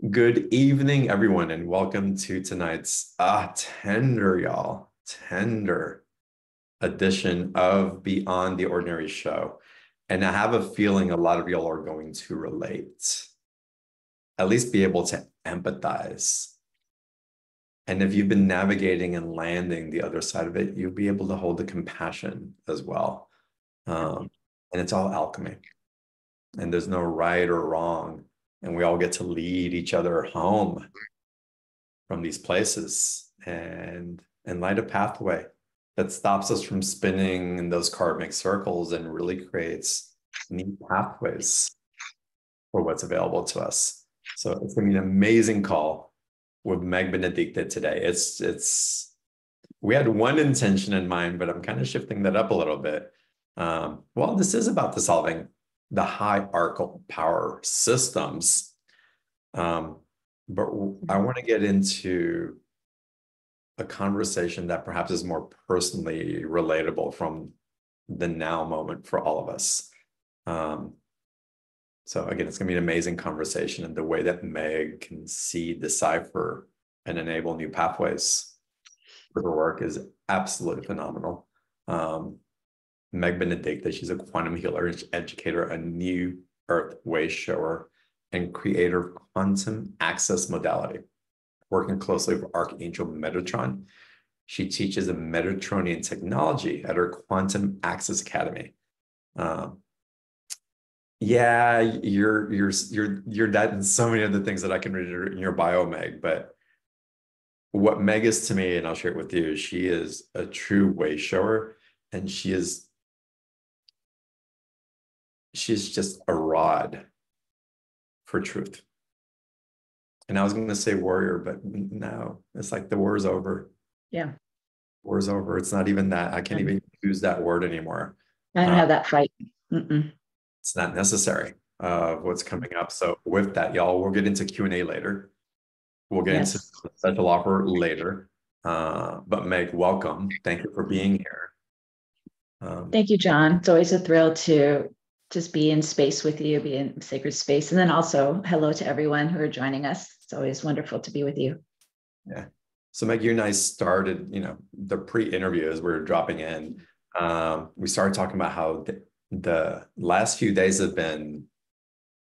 Good evening, everyone, and welcome to tonight's tender edition of Beyond the Ordinary Show. And I have a feeling a lot of y'all are going to relate, at least be able to empathize. And if you've been navigating and landing the other side of it, you'll be able to hold the compassion as well. And it's all alchemy. And there's no right or wrong. And we all get to lead each other home from these places and light a pathway that stops us from spinning in those karmic circles and really creates neat pathways for what's available to us. So it's going to be an amazing call with Meg Benedicta today. We had one intention in mind, but I'm kind of shifting that up a little bit. Well, this is about dissolving the hierarchical power systems. But I want to get into a conversation that perhaps is more personally relatable from the now moment for all of us. So again, it's going to be an amazing conversation, and the way that Meg can see, decipher, and enable new pathways for her work is absolutely phenomenal. Meg Benedicta, she's a quantum healer, educator, a new earth way shower, and creator of quantum access modality, working closely with Archangel Metratron. She teaches a Metatronian technology at her Quantum Access Academy. Yeah, you're that and so many other things that I can read in your bio, Meg. But what Meg is to me, and I'll share it with you, she is a true way shower, and she's just a rod for truth. And I was going to say warrior, but no, it's like the war's over. Yeah. War's over. It's not even that. I can't even use that word anymore. I don't have that fight. It's not necessary what's coming up. So with that, y'all, we'll get into Q&A later. We'll get into the special offer later. But Meg, welcome. Thank you for being here. Thank you, John. It's always a thrill to just be in space with you, be in sacred space. And then also hello to everyone who are joining us. It's always wonderful to be with you. Yeah. So Meg, you and I started, the pre-interview as we were dropping in. We started talking about how the last few days have been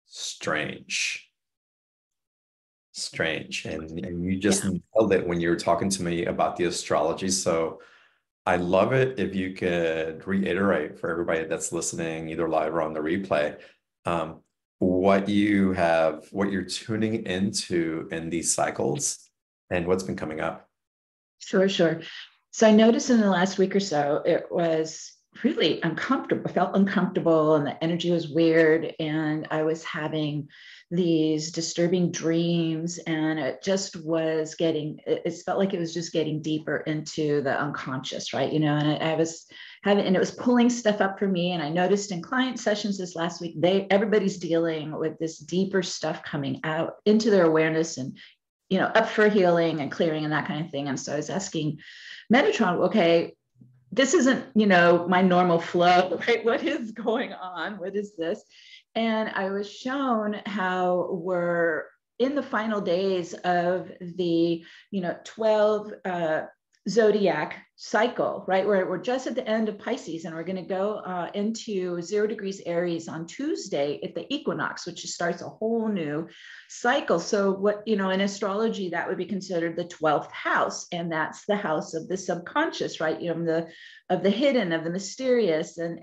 strange. And you just nailed it when you were talking to me about the astrology. So I love it if you could reiterate for everybody that's listening, either live or on the replay, what you're tuning into in these cycles and what's been coming up. Sure. So I noticed in the last week or so, it was really uncomfortable. I felt uncomfortable and the energy was weird. And I was having these disturbing dreams, and it just was it felt like it was just getting deeper into the unconscious, right? And I was having, and it was pulling stuff up for me. And I noticed in client sessions this last week, everybody's dealing with this deeper stuff coming out into their awareness and, up for healing and clearing and that kind of thing. And so I was asking Metratron, okay, this isn't, my normal flow, right? What is going on? What is this? And I was shown how we're in the final days of the, 12 zodiac cycle, right? We're just at the end of Pisces, and we're going to go into 0 degrees Aries on Tuesday at the equinox, which starts a whole new cycle. So what, in astrology, that would be considered the 12th house. And that's the house of the subconscious, right? Of the hidden, of the mysterious. And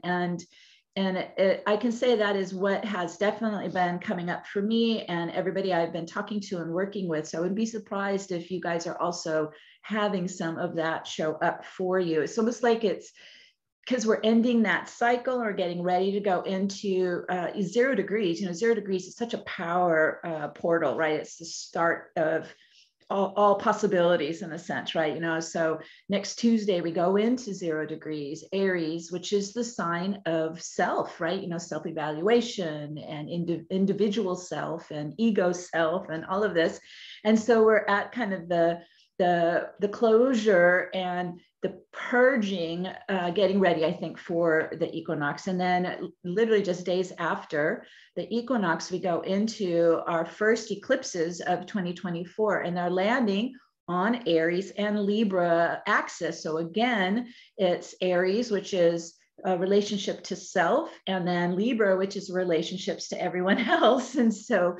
I can say that is what has definitely been coming up for me and everybody I've been talking to and working with. So I wouldn't be surprised if you guys are also having some of that show up for you. It's almost like it's because we're ending that cycle or getting ready to go into 0 degrees. 0 degrees is such a power portal, right? It's the start of all possibilities in a sense, right? So next Tuesday we go into 0 degrees Aries, which is the sign of self, right? Self-evaluation and individual self and ego self and all of this. And so we're at kind of the closure and the purging, getting ready, I think, for the equinox. And then literally just days after the equinox, we go into our first eclipses of 2024, and they're landing on Aries and Libra axis. So again, it's Aries, which is a relationship to self, and then Libra, which is relationships to everyone else. And so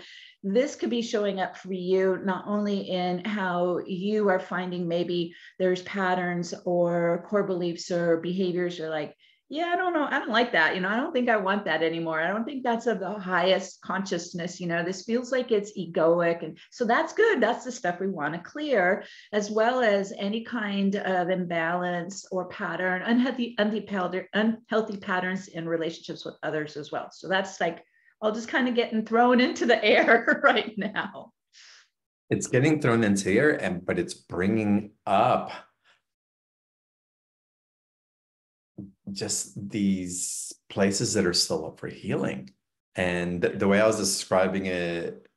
this could be showing up for you, not only in how you are finding maybe there's patterns or core beliefs or behaviors are like, yeah, I don't know, I don't like that. I don't think I want that anymore. I don't think that's of the highest consciousness. This feels like it's egoic. And so that's good. That's the stuff we want to clear, as well as any kind of imbalance or pattern, unhealthy patterns in relationships with others as well. So that's like, all just kind of getting thrown into the air right now. It's getting thrown into the air, but it's bringing up just these places that are still up for healing. And the way I was describing it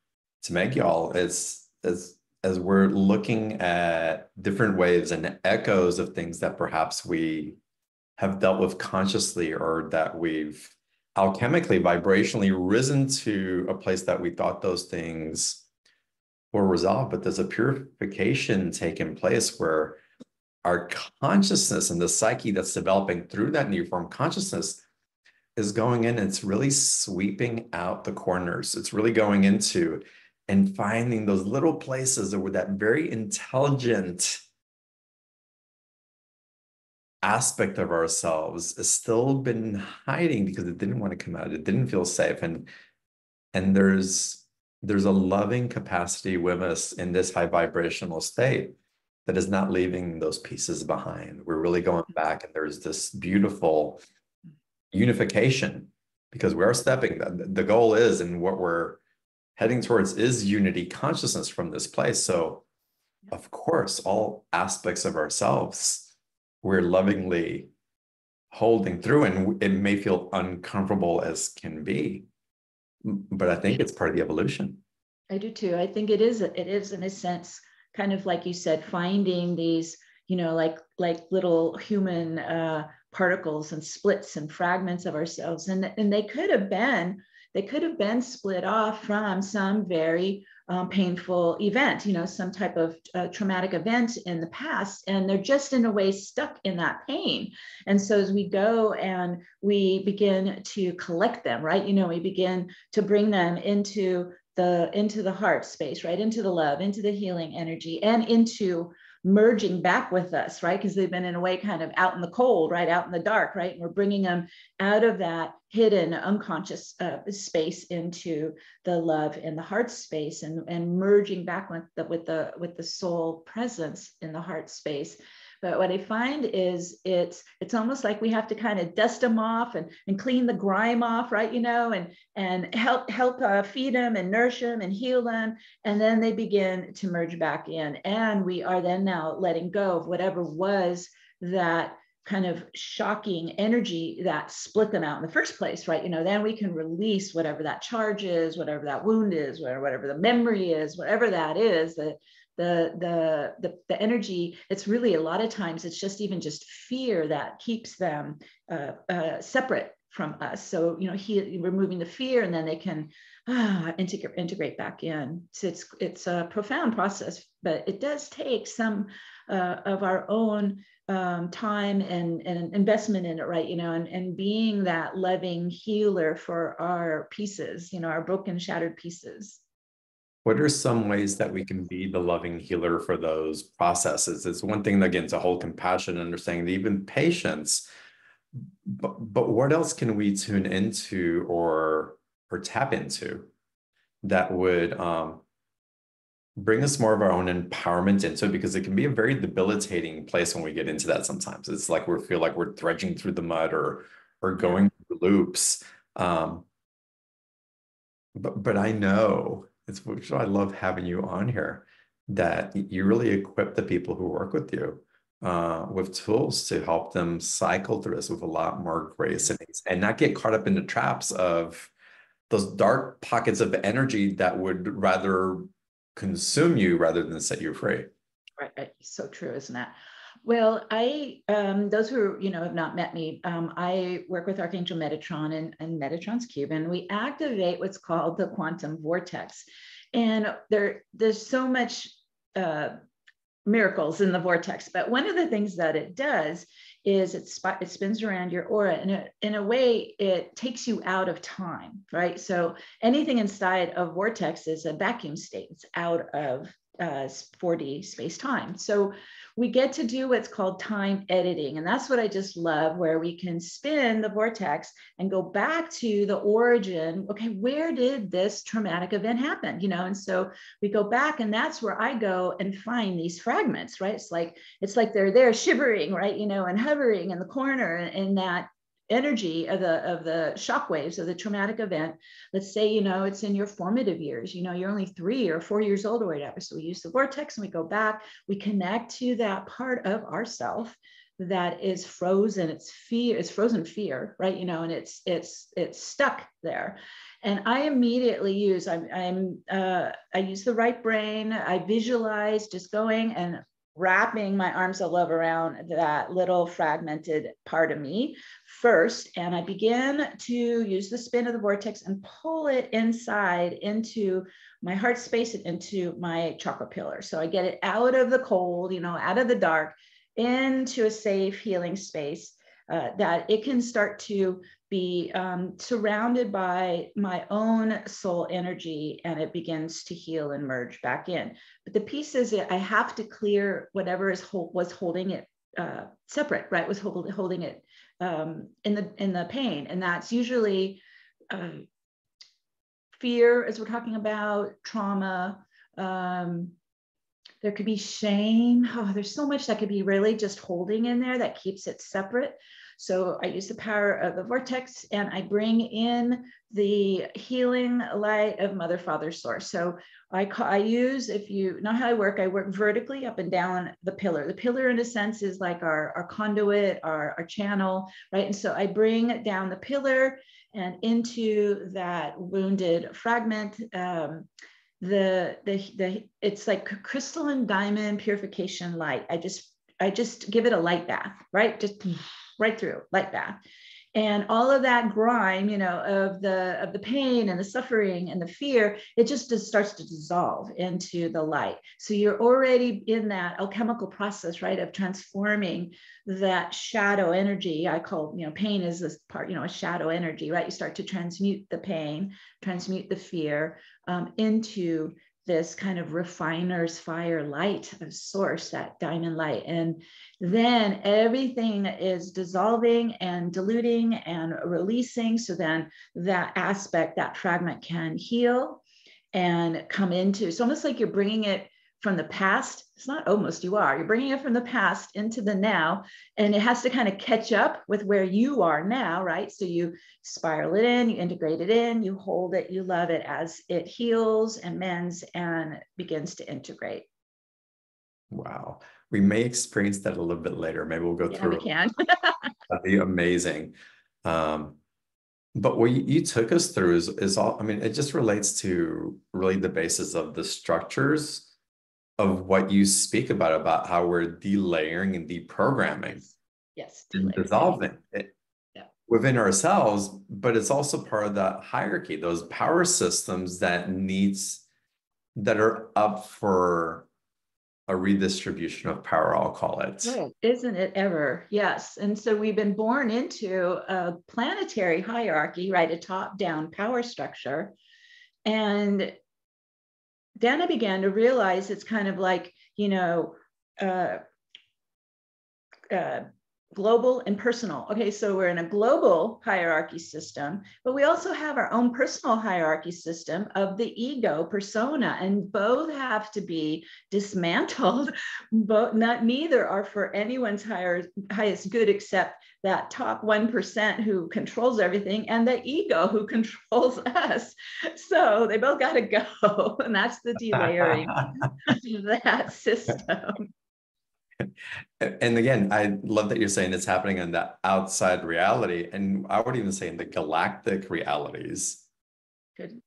to Meg, y'all, is as we're looking at different waves and echoes of things that perhaps we have dealt with consciously, or that we've alchemically, vibrationally risen to a place that we thought those things were resolved, but there's a purification taking place where our consciousness and the psyche that's developing through that new form consciousness is going in. It's really sweeping out the corners. It's really going into and finding those little places where that very intelligent aspect of ourselves has still been hiding because it didn't want to come out. It didn't feel safe. And there's a loving capacity with us in this high vibrational state that is not leaving those pieces behind. We're really going back, and there's this beautiful unification, because we are stepping. The goal is, and what we're heading towards is unity consciousness from this place. So of course, all aspects of ourselves, we're lovingly holding through, and it may feel uncomfortable as can be, but I think it's part of the evolution. I do too. I think it is in a sense, kind of like you said, finding these, like little human particles and splits and fragments of ourselves. And they could have been split off from some very painful event, some type of traumatic event in the past, and they're just in a way stuck in that pain. And so as we go and we begin to collect them, right, we begin to bring them into the heart space, right, into the love, into the healing energy, and into merging back with us, right, because they've been in a way kind of out in the cold, right, out in the dark, right, and we're bringing them out of that hidden unconscious space into the love and the heart space, and merging back with the soul presence in the heart space. But what I find is it's almost like we have to kind of dust them off and clean the grime off, right? And help feed them and nourish them and heal them. And then they begin to merge back in. And we are then now letting go of whatever was that kind of shocking energy that split them out in the first place, right? Then we can release whatever that charge is, whatever that wound is, whatever the memory is, whatever that is, the energy. It's really, a lot of times it's just fear that keeps them separate from us. So removing the fear, and then they can integrate back in. So it's a profound process, but it does take some of our own time and investment in it, right? And being that loving healer for our pieces, our broken, shattered pieces. What are some ways that we can be the loving healer for those processes? It's one thing, again, to hold compassion, understanding, even patience, but what else can we tune into or tap into that would bring us more of our own empowerment into it? Because it can be a very debilitating place when we get into that. Sometimes it's like we feel like we're dredging through the mud or going through loops. But I know, it's which I love having you on here, that you really equip the people who work with you with tools to help them cycle through this with a lot more grace and not get caught up in the traps of those dark pockets of energy that would rather consume you rather than set you free. Right. So true, isn't that? Well, those who, have not met me, I work with Archangel Metratron and Metatron's cube, and we activate what's called the quantum vortex. And there's so much miracles in the vortex, but one of the things that it does is it spins around your aura, and in a way it takes you out of time, right? So anything inside of vortex is a vacuum state. It's out of 4D space time. So we get to do what's called time editing, and that's what I just love, where we can spin the vortex and go back to the origin. Okay, where did this traumatic event happen? And so we go back, and that's where I go and find these fragments, right? It's like they're there shivering, right? And hovering in the corner, in that energy of the shock waves of the traumatic event. Let's say, it's in your formative years, you're only 3 or 4 years old or whatever. So we use the vortex and we go back, we connect to that part of ourself that is frozen. It's frozen fear, right? And it's stuck there. And I immediately use, I use the right brain. I visualize just going and wrapping my arms of love around that little fragmented part of me first. And I begin to use the spin of the vortex and pull it inside into my heart space and into my chakra pillar. So I get it out of the cold, out of the dark, into a safe healing space that it can start to be surrounded by my own soul energy, and it begins to heal and merge back in. But the piece is I have to clear whatever was holding it separate, right? Was holding it in the pain, and that's usually fear, as we're talking about, trauma. There could be shame. Oh, there's so much that could be really just holding in there that keeps it separate. So I use the power of the vortex, and I bring in the healing light of Mother, Father, Source. So I use, if you know how I work vertically up and down the pillar. The pillar, in a sense, is like our conduit, our channel, right? And so I bring down the pillar and into that wounded fragment. It's like crystalline diamond purification light. I just give it a light bath, right? Just right through, light bath. And all of that grime, of the pain and the suffering and the fear, it just starts to dissolve into the light. So you're already in that alchemical process, right, of transforming that shadow energy. I call, pain is this part, a shadow energy, right? You start to transmute the pain, transmute the fear into this kind of refiner's fire light of source, that diamond light. And then everything is dissolving and diluting and releasing. So then that aspect, that fragment can heal and come into, it's almost like you're bringing it from the past. It's not almost, you're bringing it from the past into the now, and it has to kind of catch up with where you are now, right? So you spiral it in, you integrate it in, you hold it, you love it as it heals and mends and begins to integrate. Wow. We may experience that a little bit later. Maybe we'll go through. We can. That'd be amazing. But what you took us through is all, it just relates to really the basis of the structures of what you speak about how we're delayering and deprogramming. Yes. And dissolving it within ourselves, but it's also part of that hierarchy, those power systems that are up for a redistribution of power, I'll call it. Oh, isn't it ever? Yes. And so we've been born into a planetary hierarchy, right? A top-down power structure. And then I began to realize it's kind of like, global and personal. Okay, so we're in a global hierarchy system, but we also have our own personal hierarchy system of the ego persona, and both have to be dismantled. Neither are for anyone's highest good, except that top 1% who controls everything, and the ego who controls us. So they both got to go, and that's the delayering of that system. And again, I love that you're saying it's happening in the outside reality, and I would even say in the galactic realities. Good.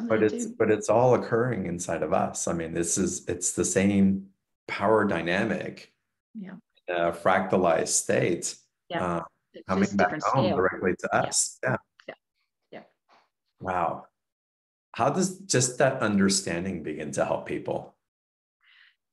But it's all occurring inside of us. It's the same power dynamic. Yeah. a fractalized state, Yeah. uh, It's coming just back different home scale. directly to Yeah. us. Yeah. Yeah. Yeah. Wow. How does just that understanding begin to help people?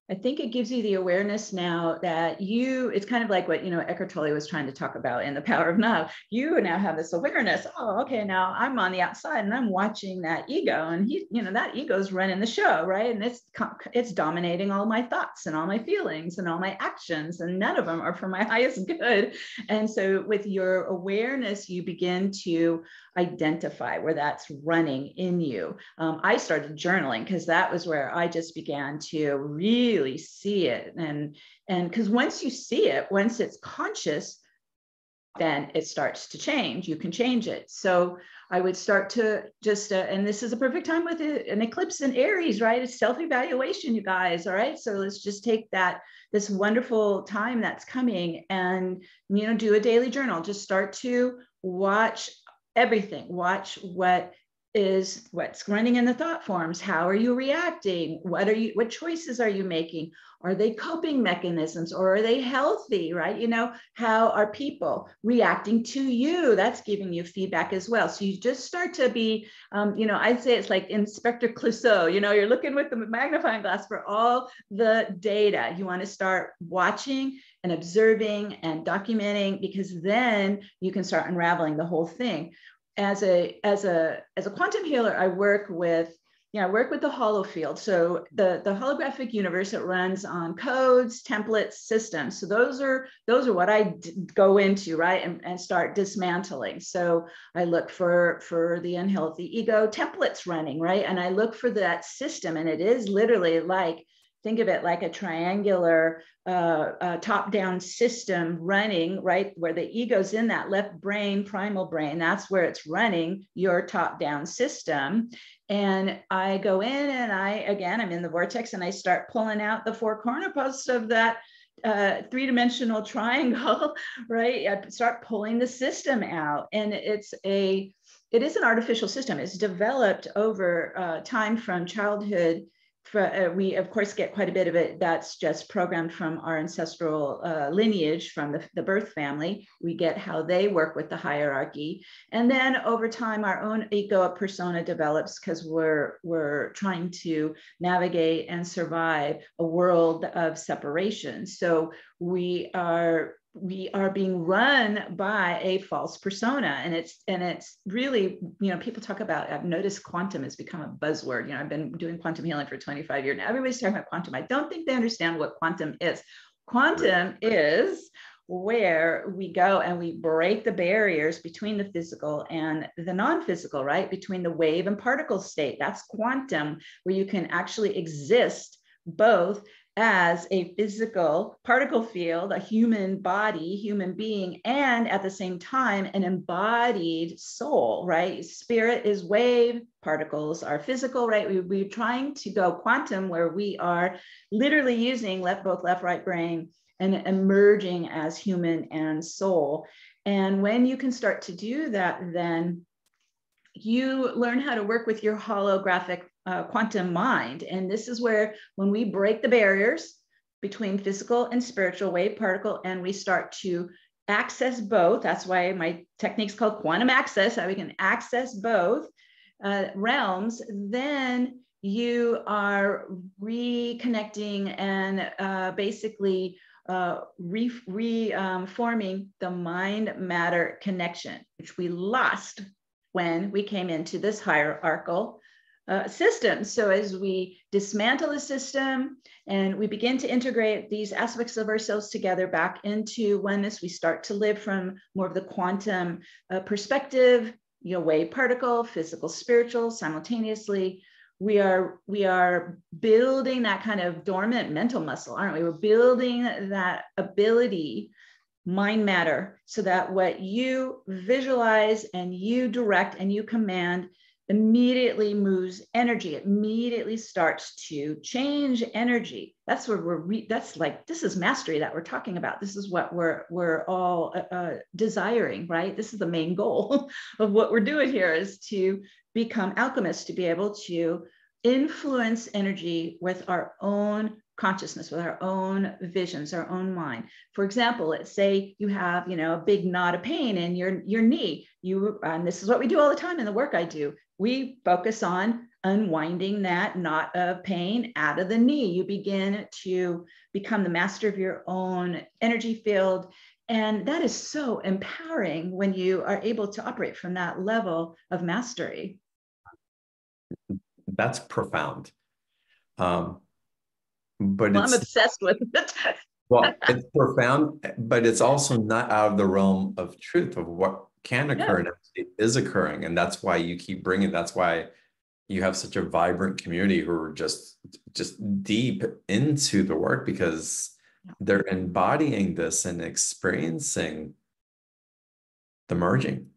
I think it gives you the awareness now that it's kind of like what, Eckhart Tolle was trying to talk about in The Power of Now. You now have this awareness. Oh, okay, now I'm on the outside and I'm watching that ego, and that ego's running the show, right? And it's dominating all my thoughts and all my feelings and all my actions, and none of them are for my highest good. And so with your awareness, you begin to identify where that's running in you. I started journaling because that was where I just began to really see it. And because once you see it, once it's conscious, then it starts to change. You can change it. So I would start to just, and this is a perfect time with an eclipse in Aries, right? It's self-evaluation, you guys. All right. So let's just take this wonderful time that's coming and, do a daily journal. Just start to watch everything. Watch what's running in the thought forms. How are you reacting? What choices are you making? Are they coping mechanisms, or are they healthy, right? How are people reacting to you? That's giving you feedback as well. So you just start to be, I'd say it's like Inspector Clouseau, you're looking with the magnifying glass for all the data. You want to start watching and observing and documenting, because then you can start unraveling the whole thing. As a quantum healer, I work with the hollow field. So the holographic universe, it runs on codes, templates, systems. So those are what I go into, right, and start dismantling. So I look for the unhealthy ego templates running, right, and I look for that system, and it is literally like, think of it like a triangular top-down system running, right? Where the ego's in that left brain, primal brain, that's where it's running your top-down system. And I go in and I'm in the vortex, and I start pulling out the four corner posts of that three-dimensional triangle, right? I start pulling the system out. And it is an artificial system. It's developed over time from childhood. We, of course, get quite a bit of it that's just programmed from our ancestral lineage, from the birth family. We get how they work with the hierarchy. And then over time, our own ego persona develops, because we're trying to navigate and survive a world of separation. So we are being run by a false persona, and it's really, people talk about, I've noticed quantum has become a buzzword. I've been doing quantum healing for 25 years now. Everybody's talking about quantum. I don't think they understand what quantum is. Quantum is where we go and we break the barriers between the physical and the non-physical, right? Between the wave and particle state. That's quantum, where you can actually exist both as a physical particle field, a human body, human being, and at the same time, an embodied soul, right? Spirit is wave, particles are physical, right? We're trying to go quantum, where we are literally using both left, right brain and emerging as human and soul. And when you can start to do that, then you learn how to work with your holographic quantum mind. And this is where, when we break the barriers between physical and spiritual, wave, particle, and we start to access both, that's why my technique's called quantum access, how we can access both realms, then you are reconnecting and basically reforming the mind-matter connection, which we lost when we came into this hierarchical system. So as we dismantle the system and we begin to integrate these aspects of ourselves together back into oneness, we start to live from more of the quantum perspective, wave, particle, physical, spiritual, simultaneously. We are building that kind of dormant mental muscle, aren't we? We're building that ability, mind matter, so that what you visualize and you direct and you command immediately moves energy. It immediately starts to change energy. That's where this is mastery that we're talking about. This is what we're all desiring, right? This is the main goal of what we're doing here, is to become alchemists, to be able to influence energy with our own consciousness, with our own visions, our own mind. For example, let's say you have, a big knot of pain in your knee. And this is what we do all the time in the work I do. We focus on unwinding that knot of pain out of the knee. You begin to become the master of your own energy field. And that is so empowering when you are able to operate from that level of mastery. That's profound. But I'm obsessed with it. Well, it's profound, but it's also not out of the realm of truth of what can occur and is occurring. And that's why you keep bringing, that's why you have such a vibrant community who are just deep into the work, because they're embodying this and experiencing the merging.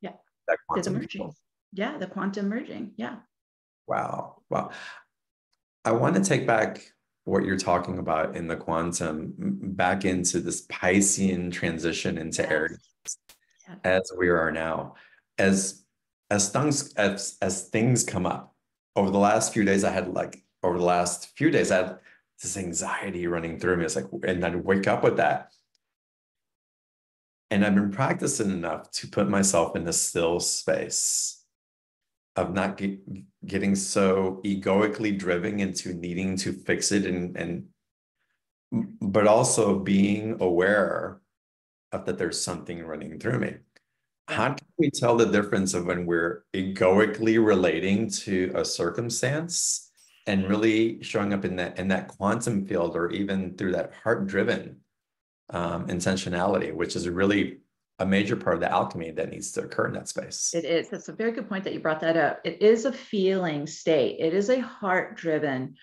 Yeah. That quantum the merging. Yeah, the quantum merging. Yeah. Wow. Wow. I want to take back what you're talking about in the quantum back into this Piscean transition into Aries as we are now. As things come up over the last few days, I had this anxiety running through me. It's like, and I'd wake up with that. And I've been practicing enough to put myself in a still space of not getting so egoically driven into needing to fix it, but also being aware of that there's something running through me. How can we tell the difference of when we're egoically relating to a circumstance and really showing up in that quantum field, or even through that heart-driven intentionality, which is really a major part of the alchemy that needs to occur in that space? It is. That's a very good point that you brought that up. It is a feeling state. It is a heart-driven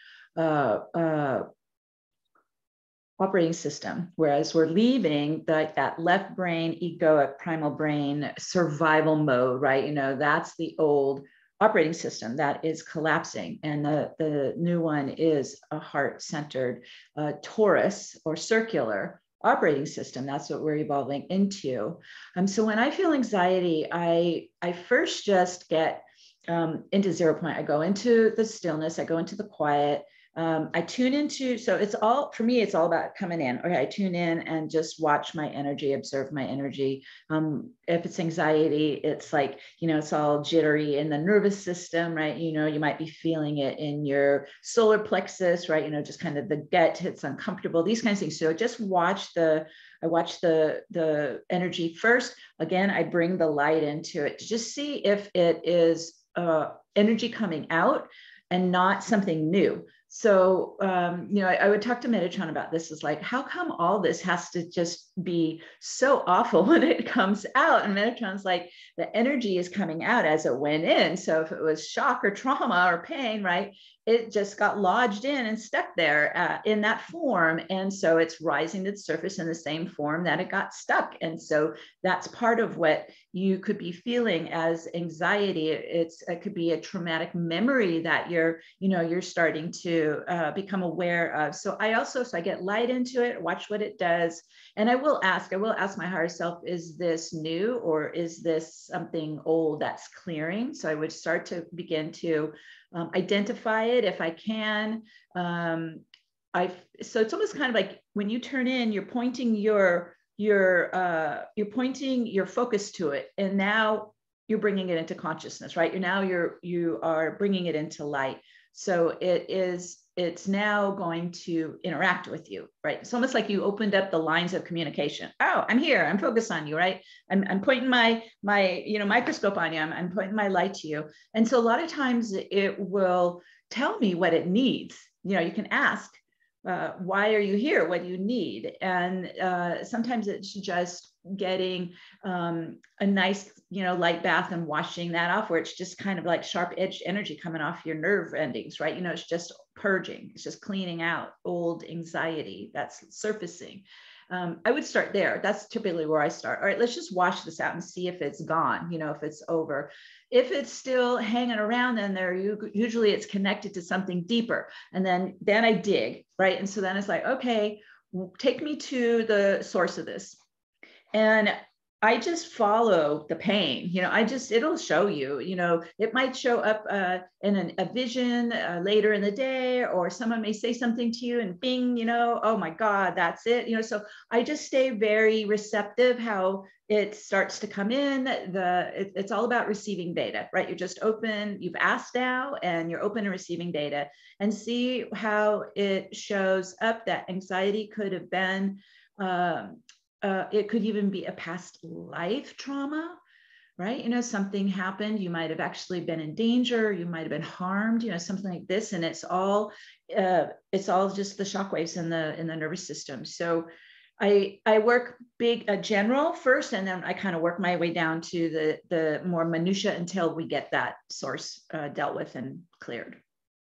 operating system, whereas we're leaving that left brain, egoic, primal brain, survival mode, right? That's the old operating system that is collapsing, and the new one is a heart-centered torus or circular operating system. That's what we're evolving into. So when I feel anxiety, I first just get into 0 point. I go into the stillness, I go into the quiet. I tune into, so it's all, for me, it's all about coming in. Okay, I tune in and just watch my energy, observe my energy. If it's anxiety, it's like, it's all jittery in the nervous system, right? You might be feeling it in your solar plexus, right? Just kind of the gut, it's uncomfortable, these kinds of things. So just I watch the energy first. Again, I bring the light into it to just see if it is energy coming out and not something new. So, I would talk to Metratron about this. Is like, how come all this has to just be so awful when it comes out? And Metatron's like, the energy is coming out as it went in. So if it was shock or trauma or pain, right, it just got lodged in and stuck there in that form. And so it's rising to the surface in the same form that it got stuck. And so that's part of what you could be feeling as anxiety. It could be a traumatic memory that you're starting to become aware of. So I get light into it, watch what it does. And I will ask my higher self, is this new, or is this something old that's clearing? So I would start to begin to identify it if I can. So it's almost kind of like when you turn in, you're pointing you're pointing your focus to it, and now you're bringing it into consciousness, right? You are bringing it into light. So it's now going to interact with you, right? It's almost like you opened up the lines of communication. Oh, I'm here. I'm focused on you, right? I'm pointing my microscope on you. I'm pointing my light to you. And so a lot of times it will tell me what it needs. You can ask, why are you here? What do you need? And sometimes it's just getting a nice, light bath and washing that off, where it's just kind of like sharp edged energy coming off your nerve endings, right? It's just purging. It's just cleaning out old anxiety that's surfacing. I would start there. That's typically where I start. All right, let's just wash this out and see if it's gone, if it's over. If it's still hanging around, then usually it's connected to something deeper. And then I dig, right? And so then it's like, okay, take me to the source of this. And I just follow the pain. It'll show you, it might show up in a vision later in the day, or someone may say something to you and bing, oh my God, that's it. So I just stay very receptive how it starts to come in. It's all about receiving data, right? You're just open, you've asked now, and you're open to receiving data, and see how it shows up. That anxiety could have been, it could even be a past life trauma, right? Something happened. You might have actually been in danger. You might have been harmed, something like this. And it's all just the shockwaves in the nervous system. So I work general first, and then I kind of work my way down to the more minutia until we get that source dealt with and cleared.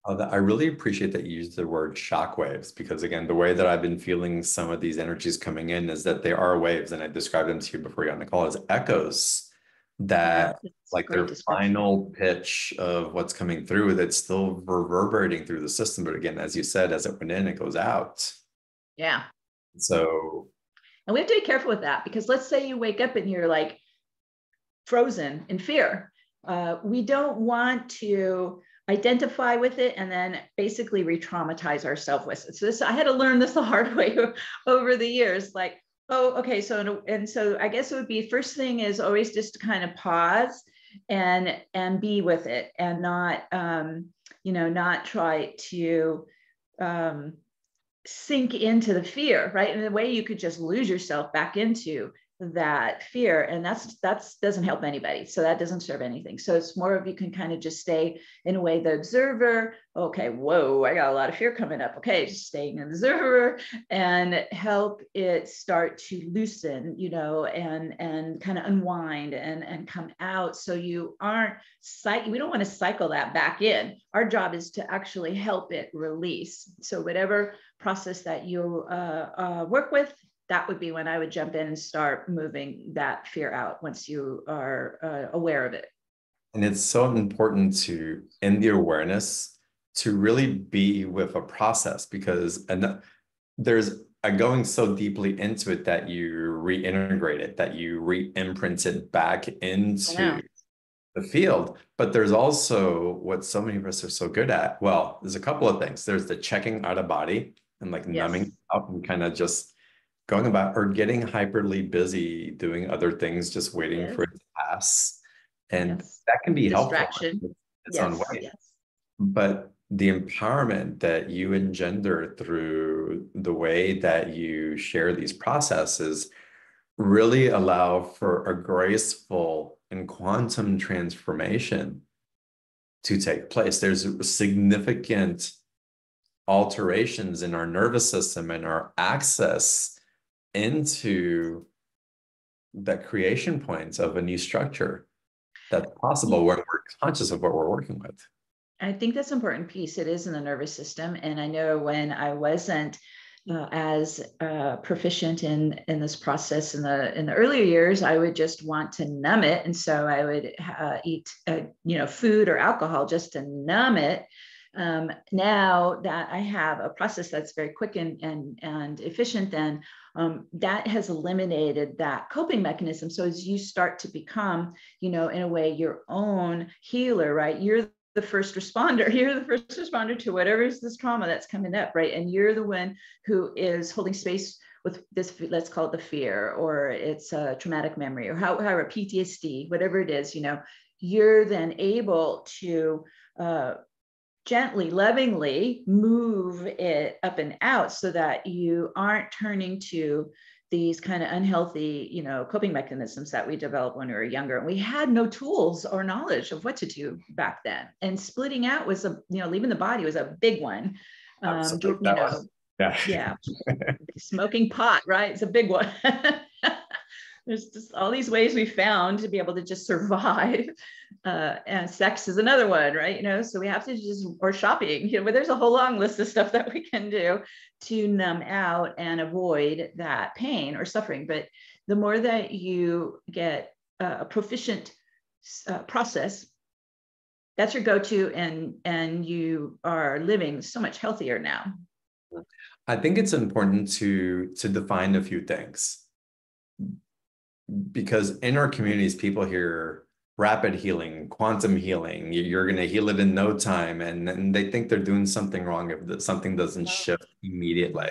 I really appreciate that you used the word shockwaves, because again, the way that I've been feeling some of these energies coming in is that they are waves, and I described them to you before you got on the call as echoes, that like their final pitch of what's coming through, that's still reverberating through the system. But again, as you said, as it went in, it goes out. Yeah. So, and we have to be careful with that, because let's say you wake up and you're like frozen in fear. We don't want to identify with it and then basically re-traumatize ourselves with it. So I had to learn this the hard way over the years. Like, oh, okay. So I guess it would be, first thing is always just to kind of pause and be with it, and not, not try to sink into the fear, right? And the way you could just lose yourself back into that fear, and that's doesn't help anybody. So that doesn't serve anything. So it's more of, you can kind of just stay in a way the observer. Okay, whoa, I got a lot of fear coming up. Okay, just staying an observer and help it start to loosen, and kind of unwind and come out. So you aren't we don't want to cycle that back in. Our job is to actually help it release. So whatever process that you work with, that would be when I would jump in and start moving that fear out once you are aware of it. And it's so important to, in the awareness, to really be with a process, because there's a going so deeply into it that you reintegrate it, that you re-imprint it back into the field. But there's also what so many of us are so good at. Well, there's a couple of things. There's the checking out of body and like numbing out and kind of just going about, or getting hyperly busy doing other things, just waiting for it to pass. And that can be distraction. Helpful. It's on way. But the empowerment that you engender through the way that you share these processes really allow for a graceful and quantum transformation to take place. There's significant alterations in our nervous system and our access into the creation points of a new structure that's possible when we're conscious of what we're working with. I think that's an important piece. It is in the nervous system. And I know when I wasn't as proficient in this process in the earlier years, I would just want to numb it. And so I would eat, food or alcohol just to numb it. Now that I have a process that's very quick and efficient, then that has eliminated that coping mechanism. So as you start to become, in a way, your own healer, right? You're the first responder. You're the first responder to whatever is this trauma that's coming up, right? And you're the one who is holding space with this, let's call it the fear, or it's a traumatic memory, or however, PTSD, whatever it is, you're then able to gently, lovingly move it up and out, so that you aren't turning to these kind of unhealthy, coping mechanisms that we developed when we were younger. And we had no tools or knowledge of what to do back then. And splitting out was leaving the body was a big one. Smoking pot, right? It's a big one. There's just all these ways we found to be able to just survive. And sex is another one, right? So we have to or shopping, but there's a whole long list of stuff that we can do to numb out and avoid that pain or suffering. But the more that you get a proficient process, that's your go-to, and you are living so much healthier now. I think it's important to define a few things. because in our communities, people hear rapid healing, quantum healing, you're going to heal it in no time. And they think they're doing something wrong if something doesn't shift immediately.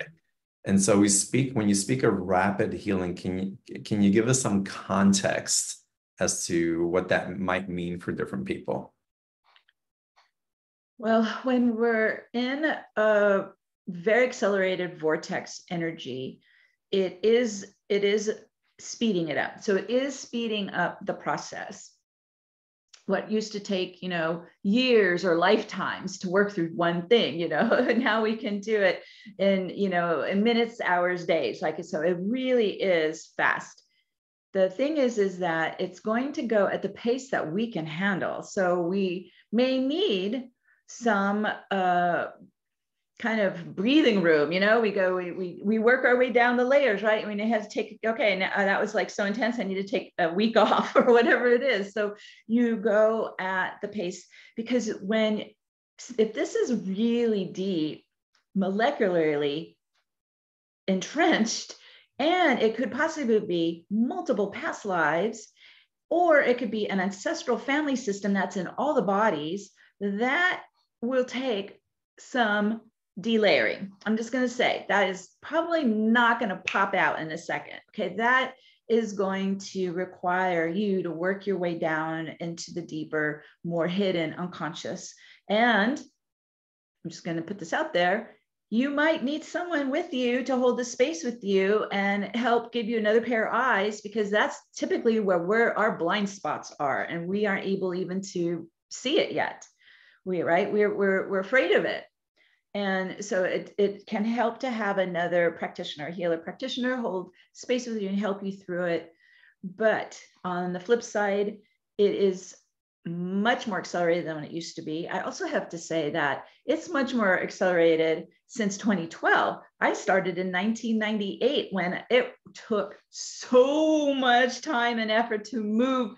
And so when you speak of rapid healing, can you give us some context as to what that might mean for different people? Well, when we're in a very accelerated vortex energy, it is speeding it up. So it is speeding up the process. What used to take, years or lifetimes to work through one thing, now we can do it in minutes, hours, days. So it really is fast. The thing is that it's going to go at the pace that we can handle. So we may need some kind of breathing room, we work our way down the layers, right? I mean, it has to take, okay, now that was like so intense, I need to take a week off or whatever it is. So you go at the pace, because if this is really deep, molecularly entrenched, and it could possibly be multiple past lives, or it could be an ancestral family system that's in all the bodies, that will take some delayering. I'm just going to say that is probably not going to pop out in a second. Okay, that is going to require you to work your way down into the deeper, more hidden unconscious. And I'm just going to put this out there. You might need someone with you to hold the space with you and help give you another pair of eyes, because that's typically where our blind spots are, and we aren't able even to see it yet. We're afraid of it. And so it can help to have another practitioner, healer practitioner, hold space with you and help you through it. But on the flip side, it is much more accelerated than it used to be. I also have to say that it's much more accelerated since 2012. I started in 1998, when it took so much time and effort to move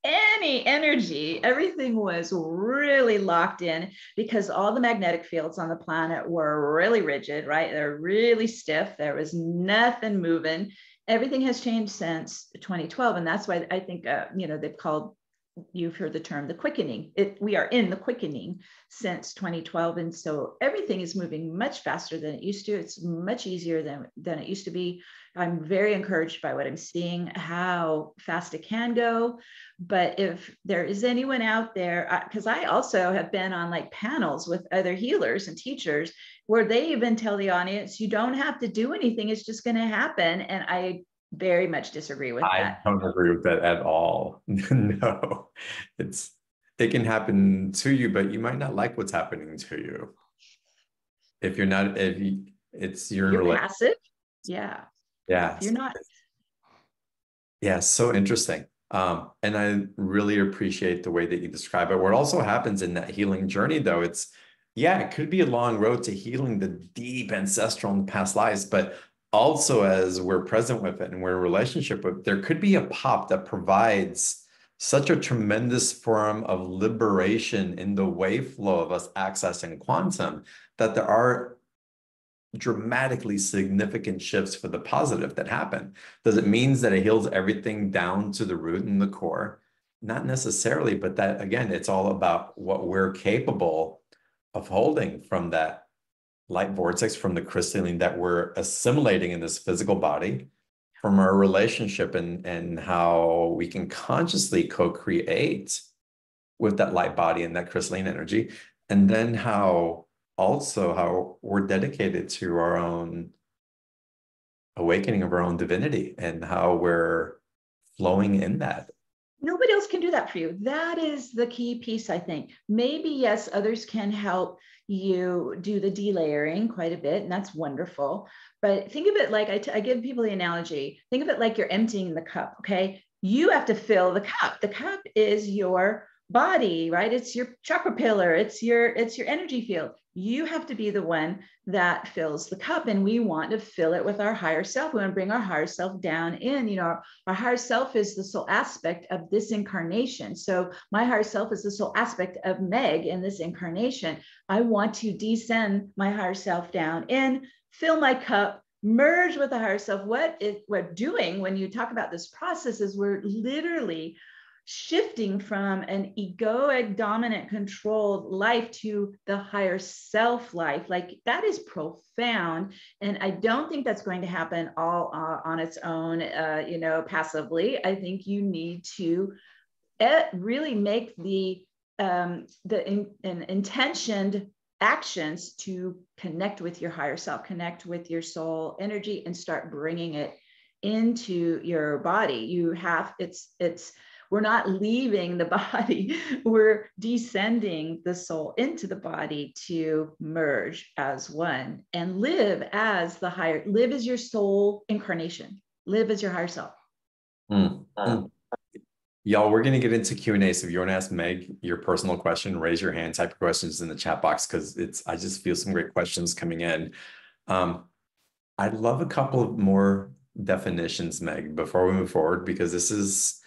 any energy. Everything was really locked in, because all the magnetic fields on the planet were really rigid, right? They're really stiff. There was nothing moving. Everything has changed since 2012. And that's why I think, they've called, you've heard the term, the quickening. We are in the quickening since 2012. And so everything is moving much faster than it used to. It's much easier than it used to be. I'm very encouraged by what I'm seeing, how fast it can go. But if there is anyone out there, because I also have been on like panels with other healers and teachers, where they even tell the audience, you don't have to do anything, it's just going to happen. And I very much disagree with that. I don't agree with that at all. No, it can happen to you, but you might not like what's happening to you. If you're not, it's you're passive. Yeah. Yeah. If you're not. Yeah, so interesting. And I really appreciate the way that you describe it. What also happens in that healing journey, though, it could be a long road to healing the deep ancestral and past lives, but also as we're present with it and we're in a relationship with, there could be a pop that provides such a tremendous form of liberation in the wave flow of us accessing quantum, that there are dramatically significant shifts for the positive that happen. Does it mean that it heals everything down to the root and the core? Not necessarily, but that, again, it's all about what we're capable of holding from that light vortex, from the crystalline that we're assimilating in this physical body, from our relationship, and how we can consciously co-create with that light body and that crystalline energy. And then how we're dedicated to our own awakening of our own divinity and how we're flowing in that. Nobody else can do that for you. That is the key piece, I think. Maybe, yes, others can help you do the delayering quite a bit, and that's wonderful. But think of it like, I give people the analogy, think of it like you're emptying the cup, okay? You have to fill the cup. The cup is your body, right? It's your chakra pillar, it's your energy field. You have to be the one that fills the cup, and we want to fill it with our higher self. We want to bring our higher self down in. Our higher self is the soul aspect of this incarnation. So my higher self is the soul aspect of Meg in this incarnation. I want to descend my higher self down in, fill my cup merge with the higher self. What we're doing when you talk about this process is we're literally shifting from an egoic, dominant, controlled life to the higher self life. Like, that is profound. And I don't think that's going to happen all on its own, passively. I think you need to really make the intentioned actions to connect with your higher self, connect with your soul energy, and start bringing it into your body. We're not leaving the body, we're descending the soul into the body to merge as one and live as your soul incarnation, live as your higher self. Y'all, we're going to get into Q&A. So if you want to ask Meg your personal question, raise your hand, type your questions in the chat box, because I just feel some great questions coming in. I'd love a couple of more definitions, Meg, before we move forward, because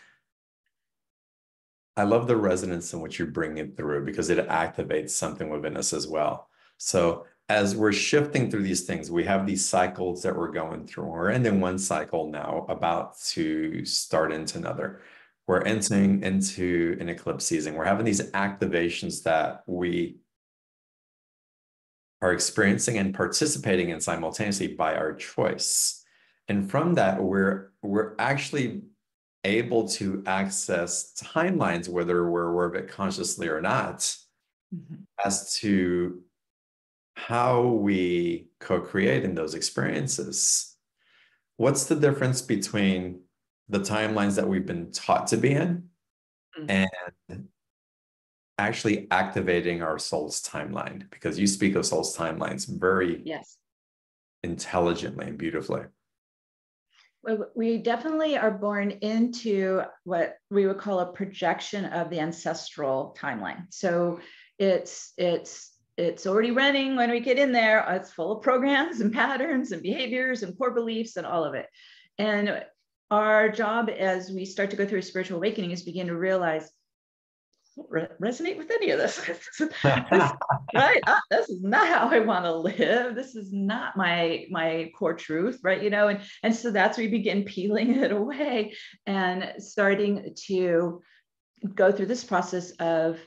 I love the resonance in which you bring it through, because it activates something within us as well. So as we're shifting through these things, we have these cycles that we're going through. We're ending one cycle now, about to start into another. We're entering into an eclipse season. We're having these activations that we are experiencing and participating in simultaneously by our choice. And from that, we're actually able to access timelines, whether we're aware of it consciously or not, as to how we co-create in those experiences. What's the difference between the timelines that we've been taught to be in and actually activating our soul's timeline? Because you speak of soul's timelines very intelligently and beautifully. We definitely are born into what we would call a projection of the ancestral timeline. So it's already running when we get in there. It's full of programs and patterns and behaviors and core beliefs and all of it. And our job as we start to go through a spiritual awakening is begin to realize, resonate with any of this. Right? This is not how I want to live. This is not my core truth, right? And so that's where we begin peeling it away and starting to go through this process of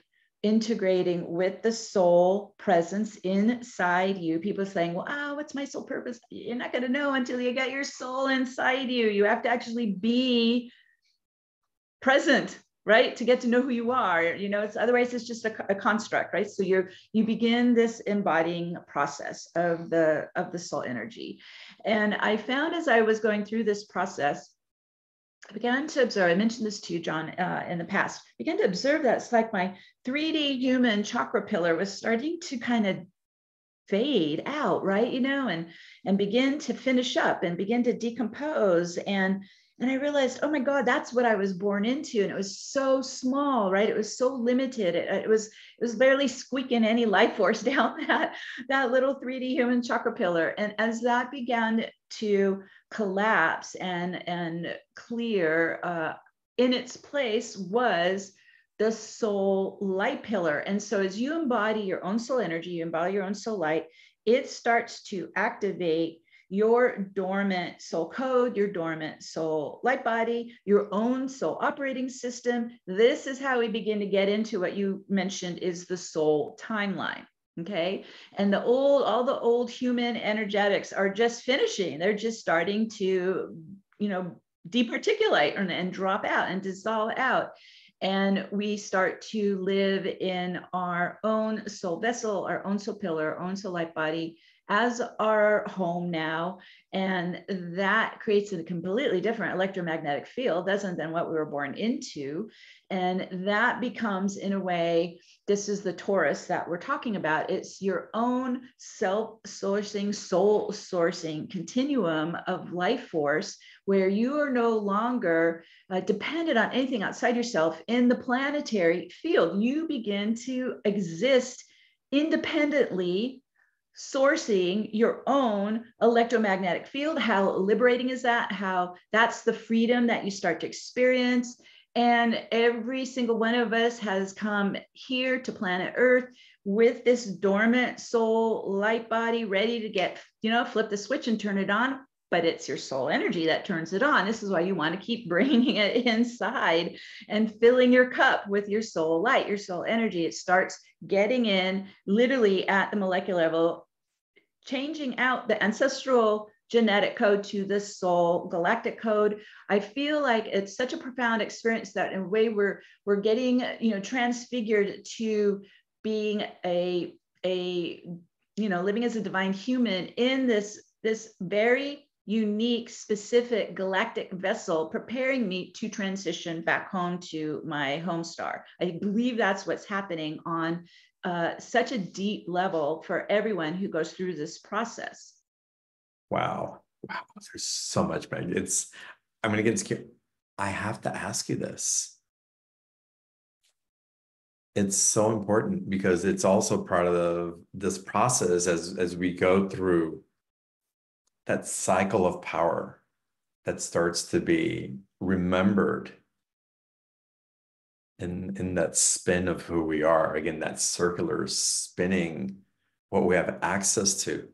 integrating with the soul presence inside you. People saying, well, what's my soul purpose? You're not going to know until you get your soul inside you. You have to actually be present, right? To get to know who you are. Otherwise it's just a construct, right? So you begin this embodying process of the soul energy. And I found as I was going through this process, I began to observe, I mentioned this to you, John, in the past, began to observe that it's like my 3D human chakra pillar was starting to kind of fade out, right? And begin to finish up and begin to decompose. And I realized, oh my God, that's what I was born into. And it was so small, right? It was so limited. It was barely squeaking any life force down that little 3D human chakra pillar. And as that began to collapse and clear, in its place was the soul light pillar. And so as you embody your own soul energy, you embody your own soul light, it starts to activate your dormant soul code, your dormant soul light body, your own soul operating system. This is how we begin to get into what you mentioned is the soul timeline. Okay. And all the old human energetics are just finishing. They're just starting to, departiculate and drop out and dissolve out. And we start to live in our own soul vessel, our own soul pillar, our own soul light body as our home now. And that creates a completely different electromagnetic field, than what we were born into. And that becomes, in a way, this is the Taurus that we're talking about. It's your own self-sourcing, soul sourcing continuum of life force, where you are no longer dependent on anything outside yourself in the planetary field. You begin to exist independently, sourcing your own electromagnetic field. How liberating is that? How that's the freedom that you start to experience. And every single one of us has come here to planet Earth with this dormant soul light body ready to get, flip the switch and turn it on. But it's your soul energy that turns it on. This is why you want to keep bringing it inside and filling your cup with your soul light, your soul energy. It starts getting in literally at the molecular level, changing out the ancestral genetic code to the soul galactic code. I feel like it's such a profound experience that in a way we're getting, transfigured to being a living as a divine human in this very unique, specific galactic vessel, preparing me to transition back home to my home star. I believe that's what's happening on such a deep level for everyone who goes through this process. Wow. There's so much, Meg. I'm going to get scared. I have to ask you this. It's so important because it's also part of this process as we go through that cycle of power that starts to be remembered in that spin of who we are. Again, that circular spinning, what we have access to.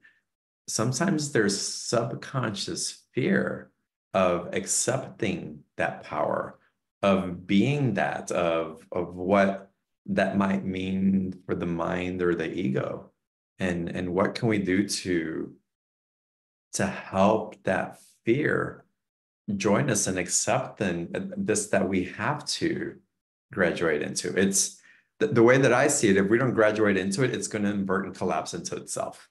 Sometimes there's subconscious fear of accepting that power, of being that, of what that might mean for the mind or the ego. And what can we do to help that fear join us and accept this, that we have to graduate into? It's the way that I see it. If we don't graduate into it, it's going to invert and collapse into itself.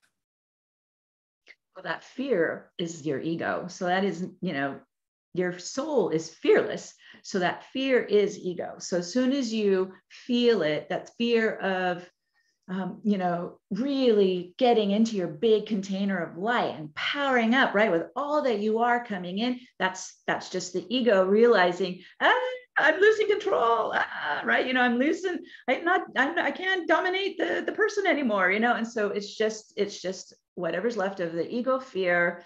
Well, that fear is your ego. So that is, your soul is fearless. So that fear is ego. So as soon as you feel it, that fear of, really getting into your big container of light and powering up, right, with all that you are coming in, that's just the ego realizing, I'm losing control, right? I'm losing, I can't dominate the person anymore, and so it's just whatever's left of the ego fear.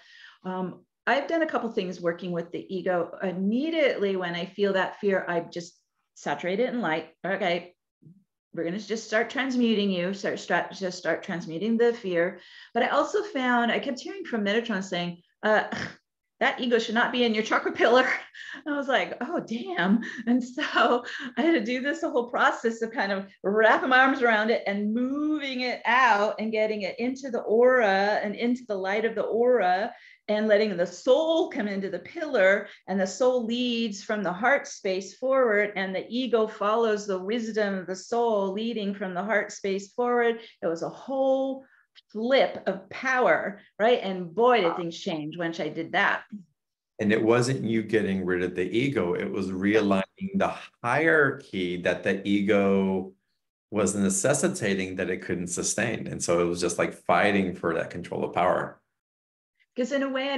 I've done a couple things working with the ego. Immediately when I feel that fear, I just saturate it in light. Okay, we're going to just start transmuting you, start transmuting the fear. But I also found, I kept hearing from Metratron saying, that ego should not be in your chakra pillar. I was like, oh, damn. And so I had to do this whole process of kind of wrapping my arms around it and moving it out and getting it into the aura and into the light of the aura, and letting the soul come into the pillar, and the soul leads from the heart space forward, and the ego follows the wisdom of the soul leading from the heart space forward. It was a whole flip of power, right? And boy, did things change once I did that. And it wasn't you getting rid of the ego, it was realigning the hierarchy that the ego was necessitating that it couldn't sustain. And so it was just like fighting for that control of power. Because in a way,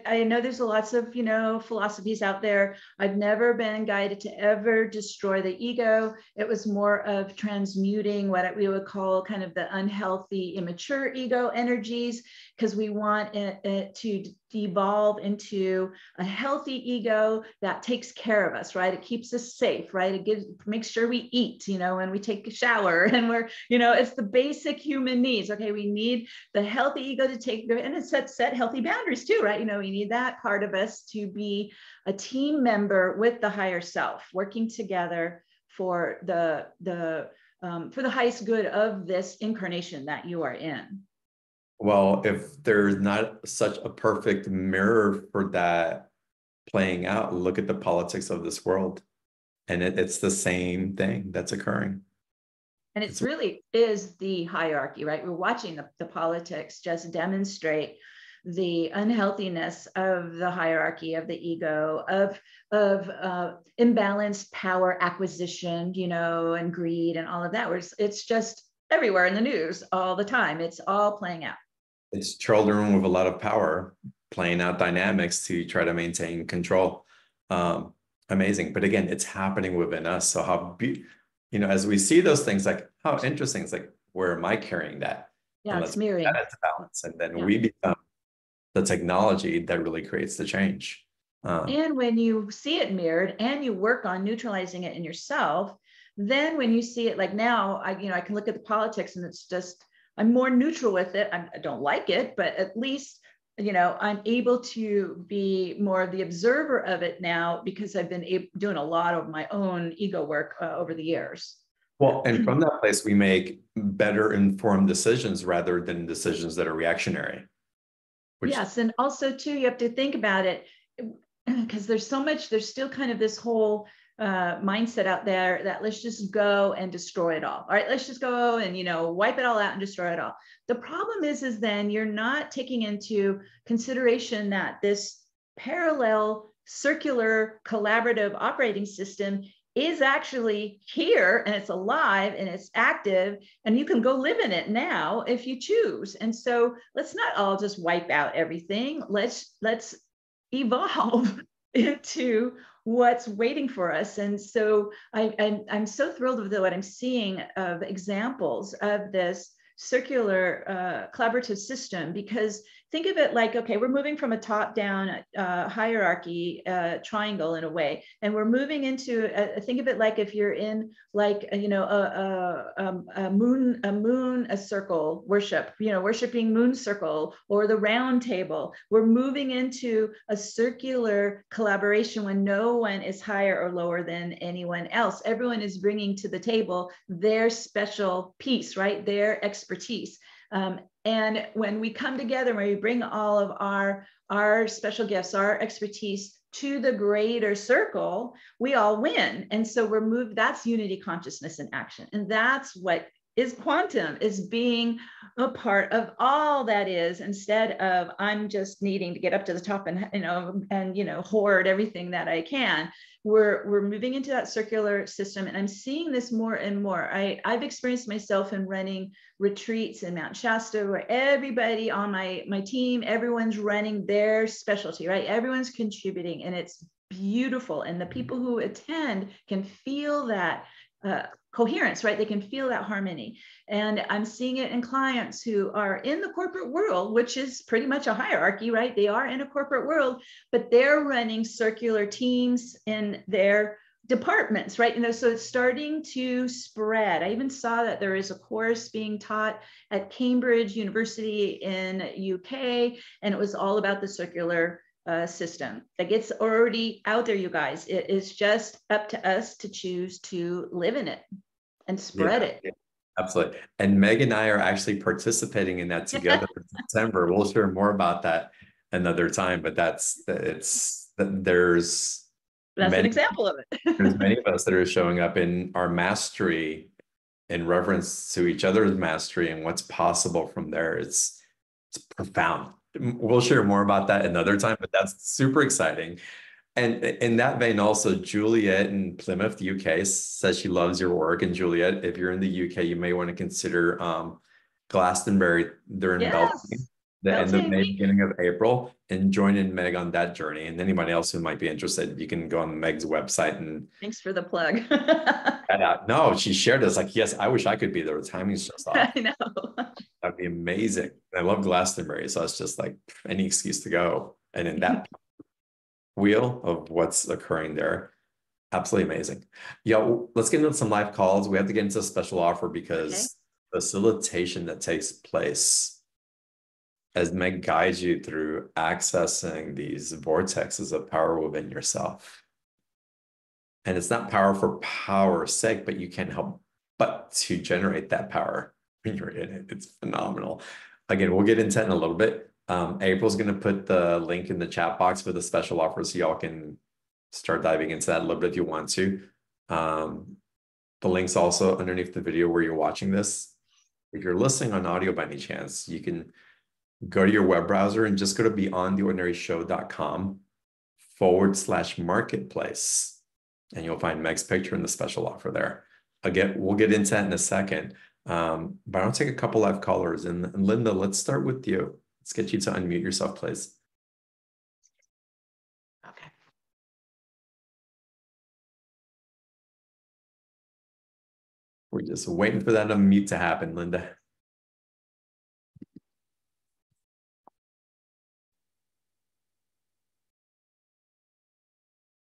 I know there's lots of, philosophies out there. I've never been guided to ever destroy the ego. It was more of transmuting what we would call kind of the unhealthy, immature ego energies, because we want it to devolve into a healthy ego that takes care of us, right? It keeps us safe, right? It makes sure we eat, when we take a shower, and we're, it's the basic human needs. Okay, we need the healthy ego to take, and it set healthy boundaries too, right? We need that part of us to be a team member with the higher self, working together for the highest good of this incarnation that you are in. Well, if there's not such a perfect mirror for that playing out, look at the politics of this world. And it's the same thing that's occurring. And it really is the hierarchy, right? We're watching the politics just demonstrate the unhealthiness of the hierarchy of the ego, of imbalanced power acquisition, and greed and all of that. It's just everywhere in the news all the time. It's all playing out. It's children with a lot of power playing out dynamics to try to maintain control. Amazing. But again, it's happening within us. So as we see those things, like, how interesting. It's like, where am I carrying that? Yeah, it's mirroring. That into balance. And then we become the technology that really creates the change. And when you see it mirrored and you work on neutralizing it in yourself, then when you see it, like now, I can look at the politics and it's just, I'm more neutral with it. I don't like it, but at least, I'm able to be more of the observer of it now because I've been doing a lot of my own ego work over the years. Well, and from that place, we make better informed decisions rather than decisions that are reactionary. Yes. And also too, you have to think about it because there's still kind of this whole mindset out there that let's just go and destroy it all. All right, let's just go and, wipe it all out and destroy it all. The problem is then you're not taking into consideration that this parallel circular collaborative operating system is actually here and it's alive and it's active and you can go live in it now if you choose. And so let's not all just wipe out everything. Let's evolve into what's waiting for us. And so I'm so thrilled with what I'm seeing of examples of this circular collaborative system, because think of it like, okay, we're moving from a top-down hierarchy triangle in a way, and we're moving into think of it like if you're in like a circle worship, worshiping moon circle or the round table. We're moving into a circular collaboration when no one is higher or lower than anyone else. Everyone is bringing to the table their special piece, right? Their expertise. And when we come together, when we bring all of our special gifts, our expertise to the greater circle, we all win. And so we're moved, that's unity consciousness in action. And that's what is quantum, is being a part of all that is, instead of I'm just needing to get up to the top and hoard everything that I can. We're moving into that circular system, and I'm seeing this more and more. I've experienced myself in running retreats in Mount Shasta where everybody on my team, everyone's running their specialty, right? Everyone's contributing, and it's beautiful. And the people who attend can feel that coherence, right? They can feel that harmony. And I'm seeing it in clients who are in the corporate world, which is pretty much a hierarchy, right? They are in a corporate world, but they're running circular teams in their departments, right? So it's starting to spread. I even saw that there is a course being taught at Cambridge University in UK, and it was all about the circular system. Like, it's already out there, you guys. It is just up to us to choose to live in it and spread it. Yeah, absolutely. And Meg and I are actually participating in that together in September. We'll share more about that another time, but there's That's an example of it. there's many of us that are showing up in our mastery in reverence to each other's mastery and what's possible from there. It's profound. We'll share more about that another time, but that's super exciting. And in that vein, also, Juliet in Plymouth, UK, says she loves your work. And Juliet, if you're in the UK, you may want to consider Glastonbury. They're in Belgium, the end of May, beginning of April, and join in Meg on that journey. And anybody else who might be interested, you can go on Meg's website and. Thanks for the plug. No, she shared this like, yes, I wish I could be there. The timing's just off. I know. That'd be amazing. I love Glastonbury, so it's just like any excuse to go. And in that wheel of what's occurring there, absolutely amazing. Yeah, let's get into some live calls. We have to get into a special offer because facilitation that takes place as Meg guides you through accessing these vortexes of power within yourself. And it's not power for power's sake, but you can't help but to generate that power when you're in it. It's phenomenal. Again, we'll get into it in a little bit. April's going to put the link in the chat box for the special offer so y'all can start diving into that a little bit if you want to. The link's also underneath the video where you're watching this. If you're listening on audio by any chance, you can go to your web browser and just go to beyondtheordinaryshow.com/marketplace. And you'll find Meg's picture in the special offer there. Again, we'll get into that in a second. But I'll take a couple live callers. And Linda, let's start with you. Let's get you to unmute yourself, please. Okay. We're just waiting for that unmute to happen, Linda.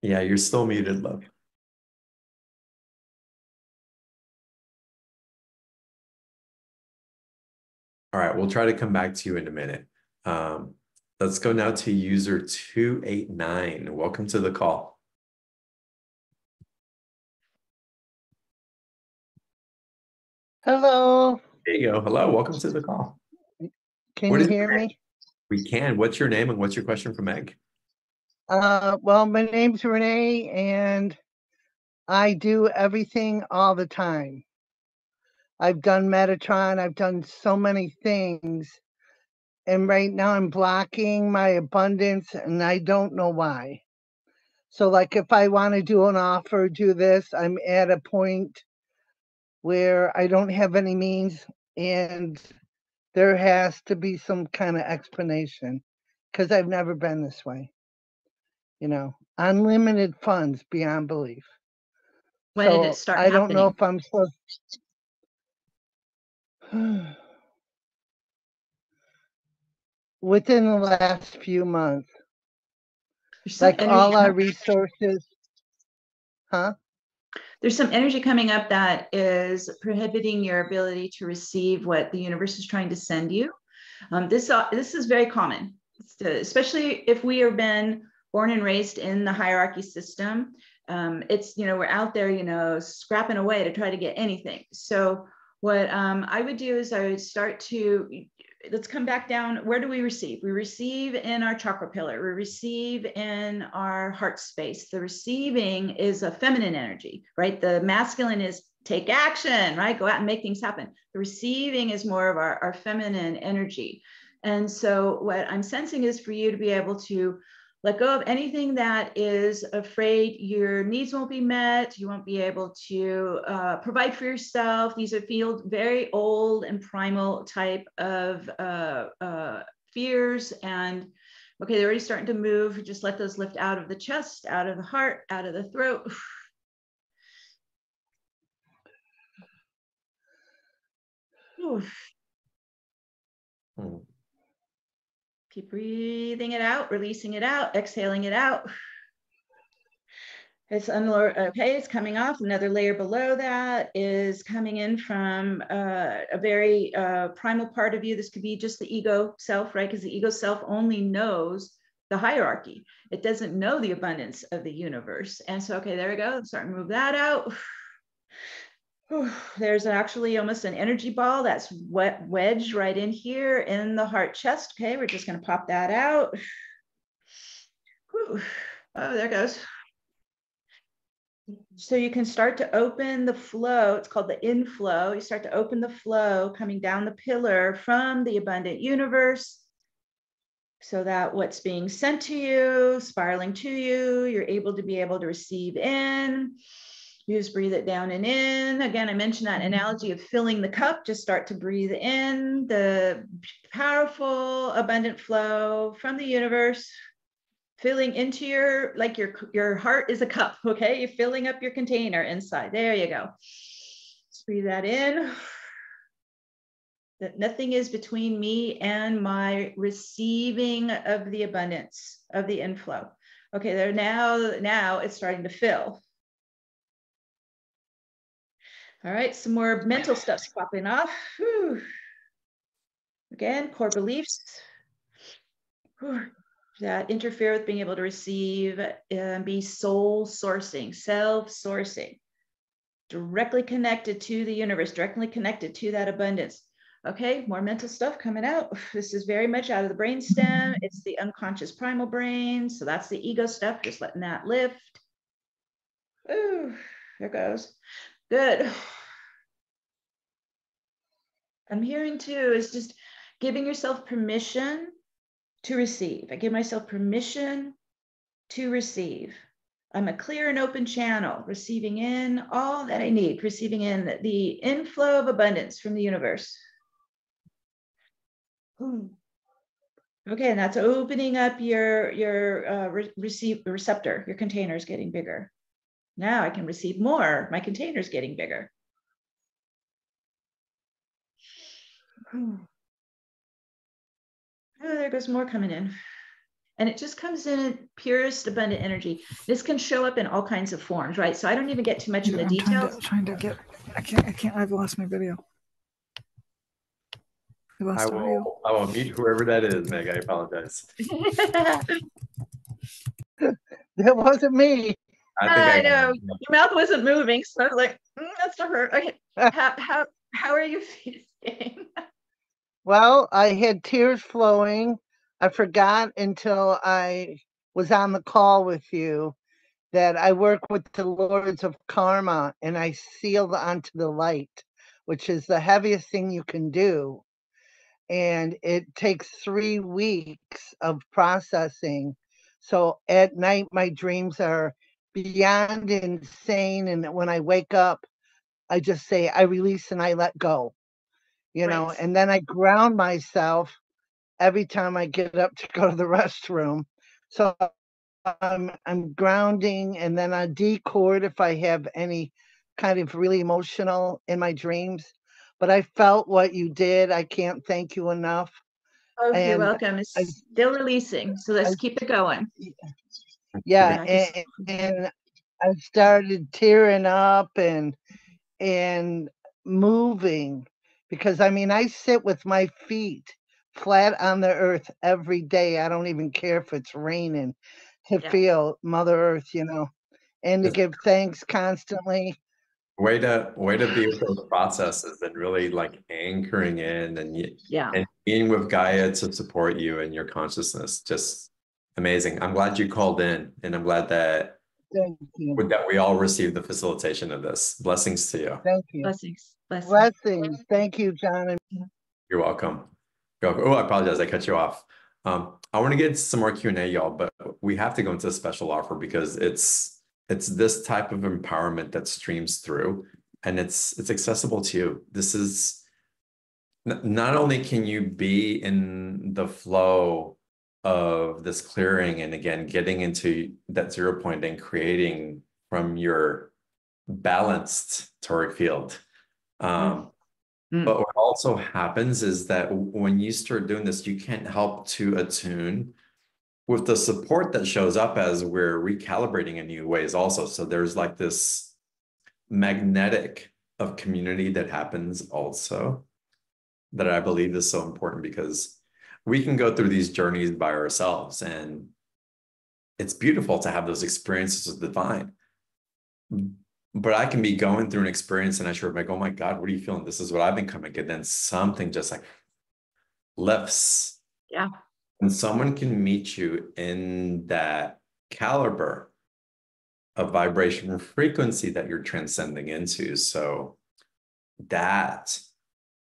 Yeah, you're still muted, love. All right, we'll try to come back to you in a minute. Um, let's go now to user 289. Welcome to the call. Hello. There you go. Hello, welcome to the call. Can What you is hear your name? me? We can. What's your name and what's your question for Meg? Well, my name's Renee, and I do everything all the time. I've done Metratron. I've done so many things. And right now I'm blocking my abundance, and I don't know why. So, like, if I want to do an offer, do this, I'm at a point where I don't have any means, and there has to be some kind of explanation because I've never been this way. You know, unlimited funds beyond belief. When did it So start I don't know happening? if I'm supposed. Within the last few months, There's some like energy. all our resources, huh? There's some energy coming up that is prohibiting your ability to receive what the universe is trying to send you. This is very common, especially if we have been born and raised in the hierarchy system. It's, we're out there, scrapping away to try to get anything. So what I would do is I would start to, let's come back down. Where do we receive? We receive in our chakra pillar. We receive in our heart space. The receiving is a feminine energy, right? The masculine is take action, right? Go out and make things happen. The receiving is more of our feminine energy. And so what I'm sensing is for you to be able to let go of anything that is afraid your needs won't be met. You won't be able to provide for yourself. These are feel very old and primal type of fears. And okay, they're already starting to move. Just let those lift out of the chest, out of the heart, out of the throat. Keep breathing it out, releasing it out, exhaling it out. It's okay, it's coming off. Another layer below that is coming in from a very primal part of you. This could be just the ego self, right? Because the ego self only knows the hierarchy. It doesn't know the abundance of the universe. And so, okay, there we go. Start to move that out. There's actually almost an energy ball that's wedged right in here in the heart chest. Okay, we're just going to pop that out. Oh, there it goes. So you can start to open the flow. It's called the inflow. You start to open the flow coming down the pillar from the abundant universe so that what's being sent to you, spiraling to you, you're able to receive in. You just breathe it down and in. Again, I mentioned that analogy of filling the cup. Just start to breathe in the powerful, abundant flow from the universe, filling into your heart is a cup. Okay, you're filling up your container inside. There you go. Just breathe that in. That nothing is between me and my receiving of the abundance of the inflow. Okay, there now it's starting to fill. All right, some more mental stuff's popping off. Whew. Again, core beliefs that interfere with being able to receive and be soul sourcing, self-sourcing, directly connected to the universe, directly connected to that abundance. Okay, more mental stuff coming out. This is very much out of the brainstem. It's the unconscious primal brain. So that's the ego stuff, just letting that lift. Ooh, there goes. Good. I'm hearing too is just giving yourself permission to receive. I give myself permission to receive. I'm a clear and open channel, receiving in all that I need, receiving in the inflow of abundance from the universe. Okay, and that's opening up your receptor. Your container is getting bigger. Now I can receive more. My container is getting bigger. Oh, there goes more coming in. and it just comes in purest, abundant energy. This can show up in all kinds of forms, right? So I don't even get too much in the details. I can't, I've lost my video. I will mute whoever that is, Meg. I apologize. That wasn't me. I know your mouth wasn't moving, so I was like, that's not her. Okay, how are you feeling? Well, I had tears flowing. I forgot until I was on the call with you that I work with the Lords of Karma and I seal onto the light, which is the heaviest thing you can do. And it takes 3 weeks of processing. So at night, my dreams are beyond insane. And when I wake up, I just say, I release and I let go, you know, Right. and then I ground myself every time I get up to go to the restroom. So I'm grounding, and then I decord if I have any kind of really emotional in my dreams. But I felt what you did. I can't thank you enough. Oh, you're And welcome. It's still releasing, so let's keep it going. Yeah, and I started tearing up and moving, because I mean I sit with my feet flat on the earth every day. I don't even care if it's raining, to feel Mother Earth, you know, and to give thanks constantly. Way to be with those processes and really like anchoring in and being with Gaia to support you and your consciousness. Just amazing. I'm glad you called in, and I'm glad that Thank you. that we all received the facilitation of this. Blessings to you. Thank you. Blessings. Blessings. Thank you, John. You're welcome. Oh, I apologize. I cut you off. I want to get some more Q&A, y'all, but we have to go into a special offer because it's this type of empowerment that streams through, and it's accessible to you. This is not only can you be in the flow of this clearing and again getting into that 0 point and creating from your balanced toric field. But what also happens is that when you start doing this, you can't help to attune with the support that shows up as we're recalibrating in new ways also. So there's like this magnetic of community that happens also that I believe is so important, because we can go through these journeys by ourselves, and it's beautiful to have those experiences with the divine. But I can be going through an experience and I sure like, oh my God, what are you feeling? This is what I've been coming. And then something just like lifts. Yeah. And someone can meet you in that caliber of vibration frequency that you're transcending into. So that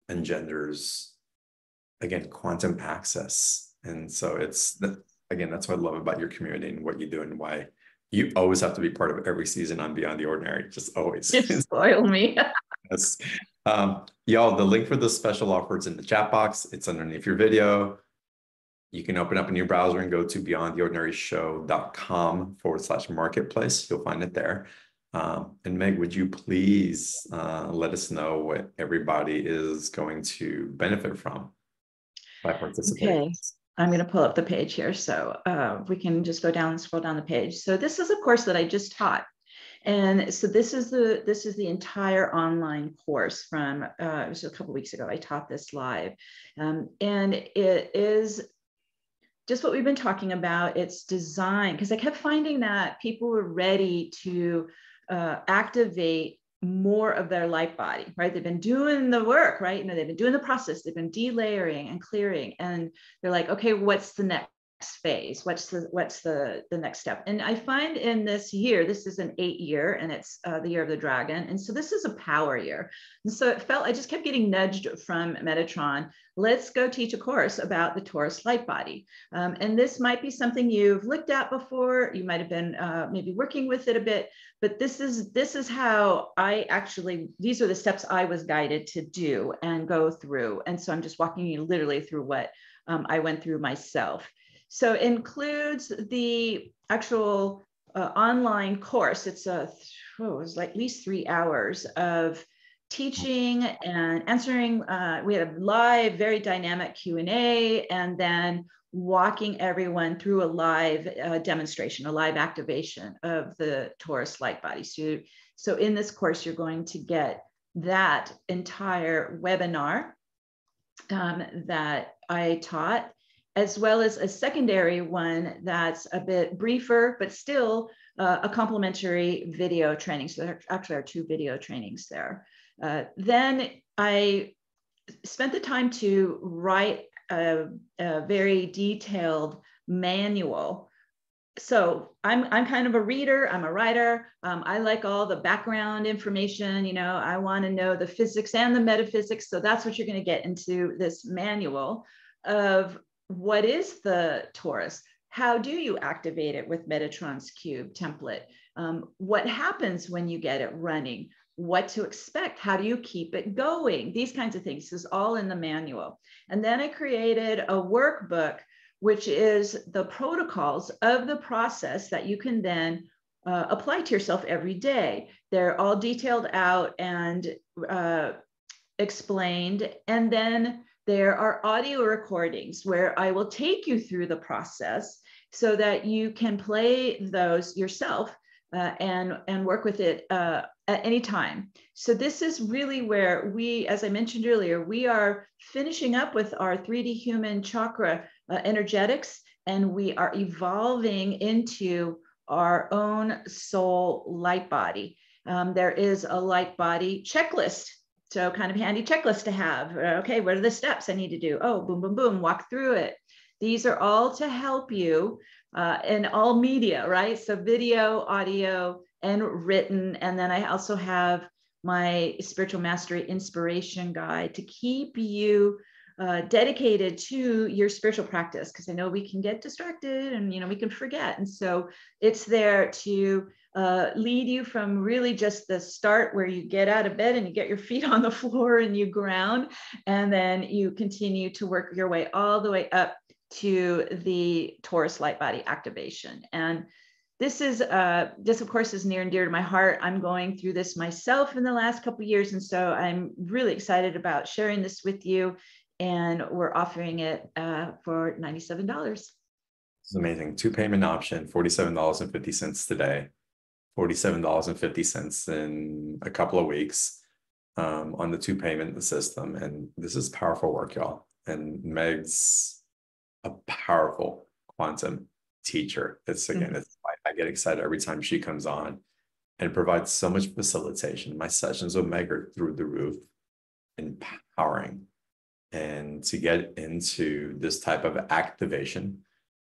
engenders, again, quantum access. And so again, that's what I love about your community and what you do and why you always have to be part of every season on Beyond the Ordinary. Just always. You spoil me. Yes. Y'all, the link for the special offer is in the chat box. It's underneath your video. You can open up a new browser and go to beyondtheordinaryshow.com/marketplace. You'll find it there. And Meg, would you please let us know what everybody is going to benefit from by participating? Okay. I'm going to pull up the page here, so we can just go down and scroll down the page. So this is a course that I just taught, and so this is the entire online course from it was a couple weeks ago. I taught this live, and it is just what we've been talking about. It's designed because I kept finding that people were ready to activate more of their light body, right? They've been doing the work, right? You know, they've been doing the process, they've been delayering and clearing, and they're like, okay, what's the next phase? What's the next step? And I find in this year, this is an 8 year, and it's the year of the dragon. And so this is a power year. And so I just kept getting nudged from Metratron. Let's go teach a course about the Taurus light body. And this might be something you've looked at before. You might have been maybe working with it a bit, but this is how these are the steps I was guided to do and go through. And so I'm just walking you literally through what I went through myself. So it includes the actual online course. It's it was like at least 3 hours of teaching and answering. We had a live, very dynamic Q&A, and then walking everyone through a live demonstration, a live activation of the Taurus light body. So in this course, you're going to get that entire webinar that I taught, as well as a secondary one that's a bit briefer, but still a complementary video training. So there actually are 2 video trainings there. Then I spent the time to write a very detailed manual. So I'm kind of a reader, I'm a writer. I like all the background information, you know, I want to know the physics and the metaphysics. So that's what you're going to get into this manual of what is the Taurus? How do you activate it with Metatron's cube template? What happens when you get it running? What to expect? How do you keep it going? These kinds of things. This is all in the manual. And then I created a workbook, which is the protocols of the process that you can then apply to yourself every day. They're all detailed out and explained. And then there are audio recordings where I will take you through the process so that you can play those yourself and work with it at any time. So this is really where we, as I mentioned earlier, we are finishing up with our 3D human chakra energetics, and we are evolving into our own soul light body. There is a light body checklist. So kind of handy checklist to have. Okay, what are the steps I need to do? Oh, boom, boom, boom, walk through it. These are all to help you in all media, right? So video, audio, and written. And then I also have my spiritual mastery inspiration guide to keep you dedicated to your spiritual practice, because I know we can get distracted and, you know, we can forget. And so it's there to lead you from really just the start where you get out of bed and you get your feet on the floor and you ground, and then you continue to work your way all the way up to the Taurus light body activation. And this of course is near and dear to my heart. I'm going through this myself in the last couple of years, and so I'm really excited about sharing this with you. And we're offering it for $97. This is amazing. 2 payment option, $47.50 today, $47.50 in a couple of weeks on the 2 payment system. And this is powerful work, y'all. And Meg's a powerful quantum teacher. It's again, it's, I get excited every time she comes on and provides so much facilitation. My sessions with Meg are through the roof, empowering. And to get into this type of activation,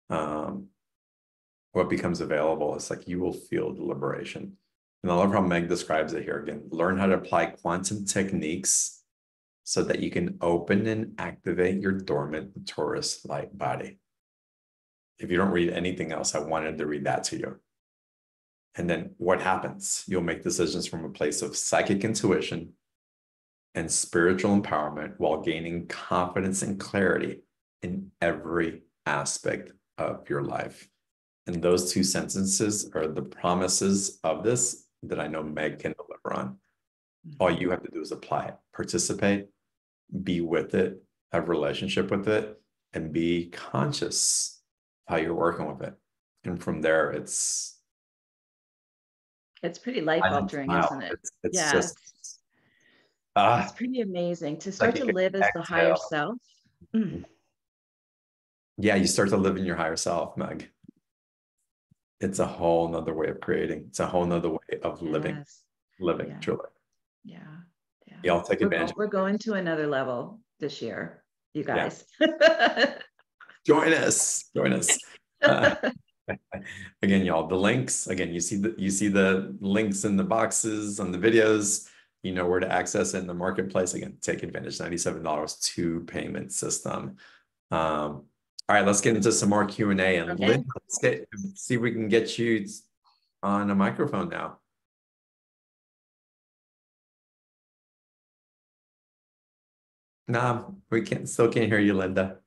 what becomes available is like you will feel the liberation. And I love how Meg describes it here again. Learn how to apply quantum techniques so that you can open and activate your dormant Taurus light body. If you don't read anything else, I wanted to read that to you. And then what happens? You'll make decisions from a place of psychic intuition and spiritual empowerment while gaining confidence and clarity in every aspect of your life. And those 2 sentences are the promises of this that I know Meg can deliver on. All you have to do is apply it, participate, be with it, have a relationship with it, and be conscious how you're working with it. And from there, it's pretty life-altering, isn't it? It's just it's pretty amazing to start to live as the higher self. Yeah, you start to live in your higher self, Meg. It's a whole nother way of creating. It's a whole nother way of living, truly. Yeah. Y'all take advantage. We're going to another level this year, you guys. Yeah. Join us. Again, y'all, the links, again, you see the links in the boxes on the videos. You know where to access it in the marketplace. Again, take advantage. $97 2 payment system. All right, let's get into some more Q&A. And okay. Lynn, let's see if we can get you on a microphone now. No, we still can't hear you, Linda.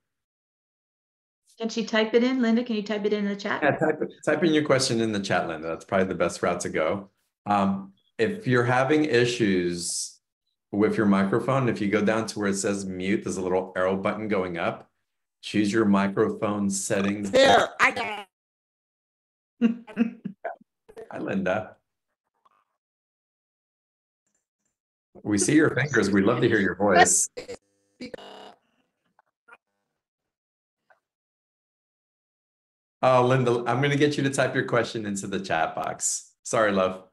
Can she type it in? Linda, can you type it in the chat? Yeah, type in your question in the chat, Linda. That's probably the best route to go. If you're having issues with your microphone. If you go down to where it says mute, there's a little arrow button going up. Choose your microphone settings. There, I got it. Hi, Linda. We see your fingers. We'd love to hear your voice. Oh, Linda, I'm going to get you to type your question into the chat box. Sorry, love.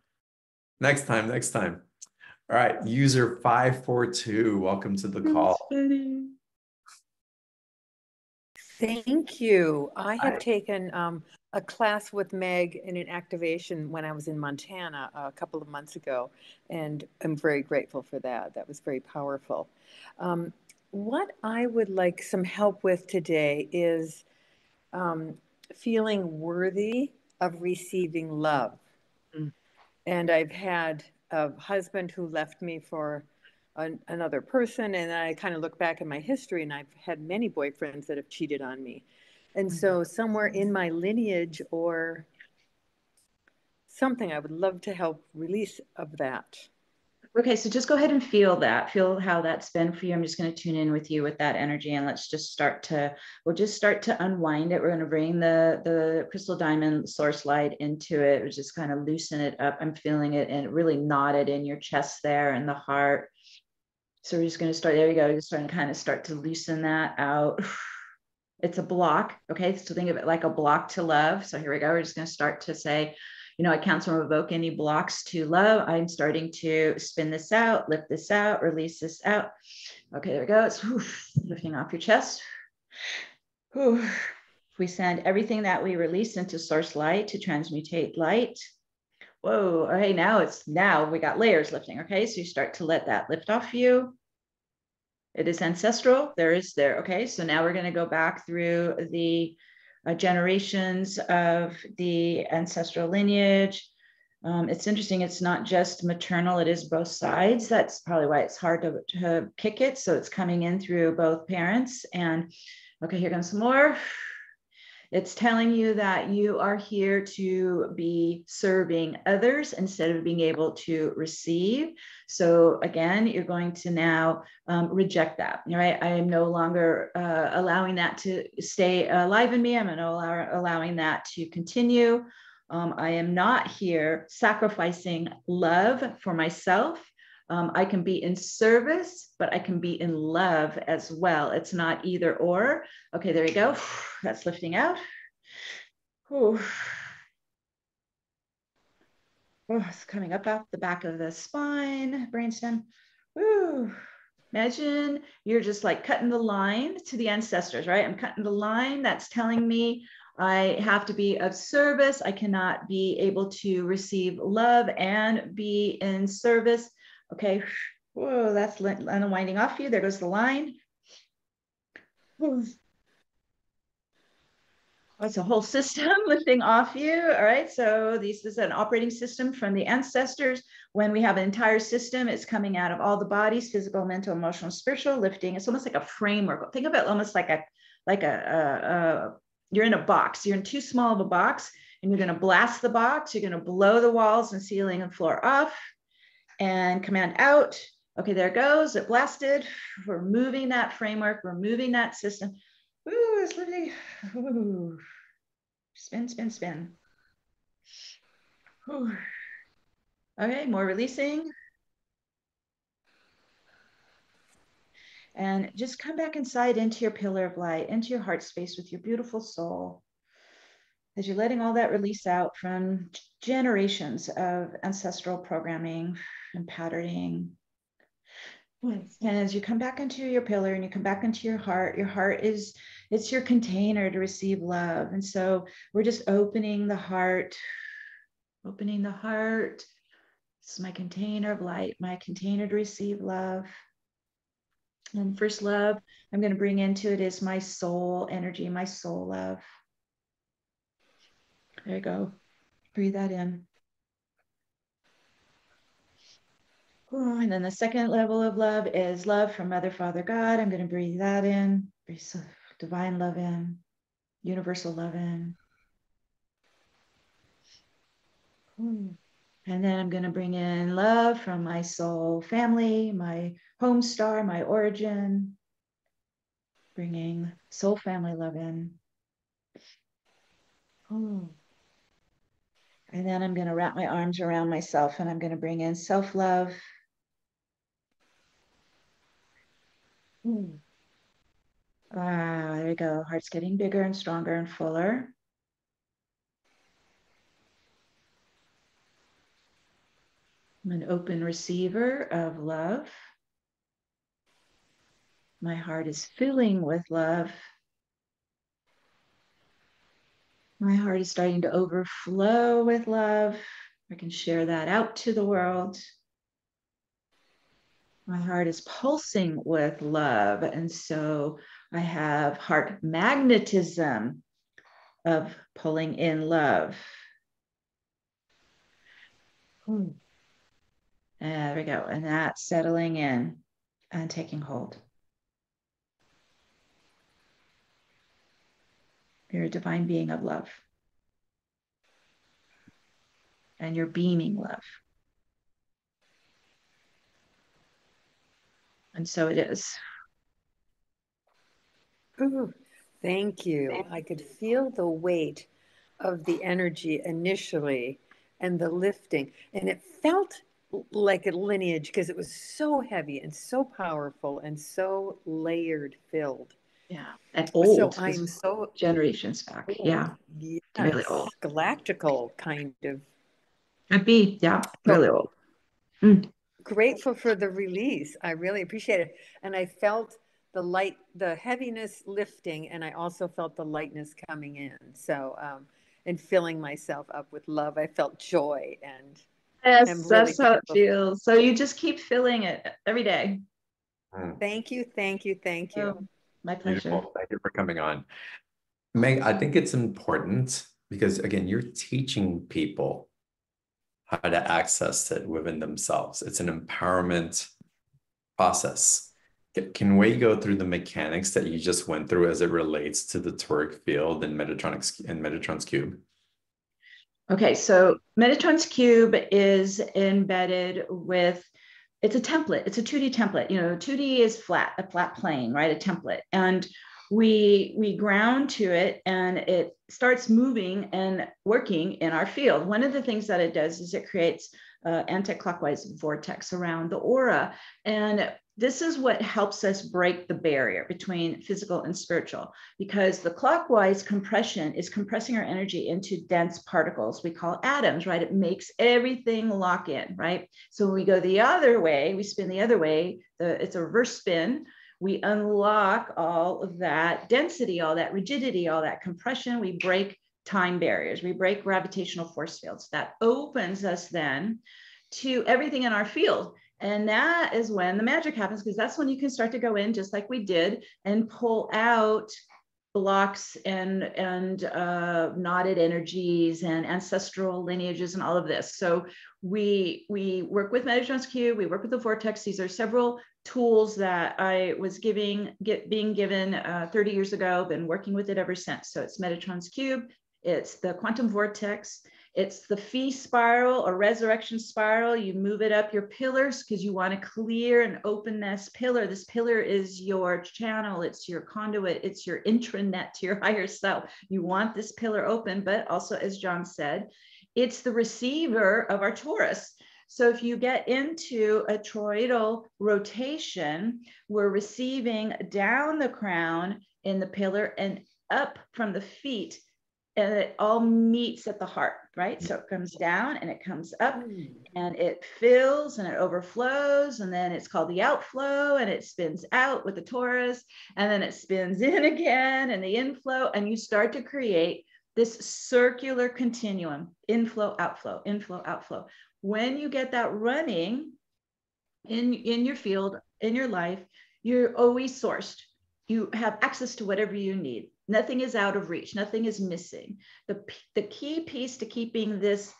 Next time, next time. All right, user 542, welcome to the call. Thank you. I have Hi. taken a class with Meg in an activation when I was in Montana a couple of months ago, and I'm very grateful for that. That was very powerful. What I would like some help with today is feeling worthy of receiving love. Mm. And I've had a husband who left me for another person, and I kind of look back in my history, and I've had many boyfriends that have cheated on me. And so somewhere in my lineage or something, I would love to help release of that. Okay, so just go ahead and feel that. Feel how that's been for you. I'm just going to tune in with you with that energy, and let's just start to, we'll just start to unwind it. We're going to bring the crystal diamond source light into it. We'll just kind of loosen it up. I'm feeling it and really knotted in your chest there and the heart. So we're just going to start, there you go. Just starting to kind of start to loosen that out. It's a block. Okay, so think of it like a block to love. So here we go. We're just going to start to say, you know, I cancel and revoke any blocks to love. I'm starting to spin this out, lift this out, release this out. Okay, there we go. It's lifting off your chest. We send everything that we release into source light to transmutate light. Whoa, okay, now we got layers lifting. Okay, so you start to let that lift off you. It is ancestral. Okay, so now we're going to go back through the generations of the ancestral lineage. It's interesting. It's not just maternal. It is both sides. That's probably why it's hard to kick it. So it's coming in through both parents. And okay, here comes some more. It's telling you that you are here to be serving others instead of being able to receive. So again, you're going to now reject that, right? I am no longer allowing that to stay alive in me. I'm no longer allowing that to continue. I am not here sacrificing love for myself. I can be in service, but I can be in love as well. It's not either or. Okay, there you go. That's lifting out. Oh, it's coming up off the back of the spine, brainstem. Woo. Imagine you're just like cutting the line to the ancestors, right? I'm cutting the line that's telling me I have to be of service. I cannot be able to receive love and be in service. Okay, whoa, that's unwinding off you. There goes the line. That's a whole system lifting off you. All right, so this is an operating system from the ancestors. When we have an entire system, it's coming out of all the bodies, physical, mental, emotional, spiritual, lifting. It's almost like a framework. Think of it almost like you're in a box. You're in too small of a box, and you're going to blast the box. You're going to blow the walls and ceiling and floor off. And command out. Okay, there it goes. It blasted. We're moving that framework. We're moving that system. Ooh, it's lifting. Ooh. Spin, spin, spin. Ooh. Okay, more releasing. And just come back inside into your pillar of light, into your heart space with your beautiful soul. As you're letting all that release out from generations of ancestral programming and patterning. And as you come back into your pillar and you come back into your heart it's your container to receive love. And so we're just opening the heart. This is my container of light, my container to receive love. And first love I'm going to bring into it is my soul energy, my soul love. There you go. Breathe that in. Oh, and then the second level of love is love from Mother, Father, God. I'm going to breathe that in. Breathe divine love in. Universal love in. And And then I'm going to bring in love from my soul family, my home star, my origin, bringing soul family love in. Oh. And then I'm going to wrap my arms around myself and I'm going to bring in self-love. Ah, there you go. Heart's getting bigger and stronger and fuller. I'm an open receiver of love. My heart is filling with love. My heart is starting to overflow with love. I can share that out to the world. My heart is pulsing with love. And so I have heart magnetism of pulling in love. There we go. And that's settling in and taking hold. You're a divine being of love. And you're beaming love. And so it is. Ooh, thank you. I could feel the weight of the energy initially and the lifting. And it felt like a lineage because it was so heavy and so powerful and so layered filled. Yeah. And old. So I'm so generations back. old. Yeah. Yes. Really old. Galactical kind of. Could be. Yeah. Really old. Grateful for the release. I really appreciate it. And I felt the light, the heaviness lifting, and I also felt the lightness coming in. So, and filling myself up with love. I felt joy and yes, I'm really that's how it thankful. feels. So you just keep filling it every day. Thank you, thank you, thank you. Oh, my pleasure. Beautiful. Thank you for coming on. Meg, I think it's important because, again, you're teaching people how to access it within themselves. It's an empowerment process. Can we go through the mechanics that you just went through as it relates to the toric field and Metatron's cube? Okay, so Metatron's cube is embedded with, it's a template. It's a 2D template. 2D is flat, a flat plane, right? A template. And we ground to it and it starts moving and working in our field. One of the things that it does is it creates anti-clockwise vortex around the aura. And this is what helps us break the barrier between physical and spiritual, because the clockwise compression is compressing our energy into dense particles we call atoms, right? It makes everything lock in, right? So when we go the other way, we spin the other way, it's a reverse spin. We unlock all of that density, all that rigidity, all that compression. We break time barriers. We break gravitational force fields. That opens us then to everything in our field. And that is when the magic happens, because that's when you can start to go in, just like we did, and pull out blocks and knotted energies and ancestral lineages and all of this. So we work with Metatron's cube, we work with the vortex. These are several tools that I was being given 30 years ago, been working with it ever since. So it's Metatron's cube, it's the quantum vortex, it's the phi spiral or resurrection spiral. You move it up your pillars because you want to clear and open this pillar. This pillar is your channel, it's your conduit, it's your intranet to your higher self. You want this pillar open, but also, as John said, it's the receiver of our Taurus. So if you get into a toroidal rotation, we're receiving down the crown in the pillar and up from the feet, and it all meets at the heart, right? So it comes down and it comes up and it fills and it overflows, and then it's called the outflow, and it spins out with the Taurus, and then it spins in again and the inflow, and you start to create this circular continuum, inflow, outflow, inflow, outflow. When you get that running in your field, in your life, you're always sourced. You have access to whatever you need. Nothing is out of reach. Nothing is missing. The key piece to keeping this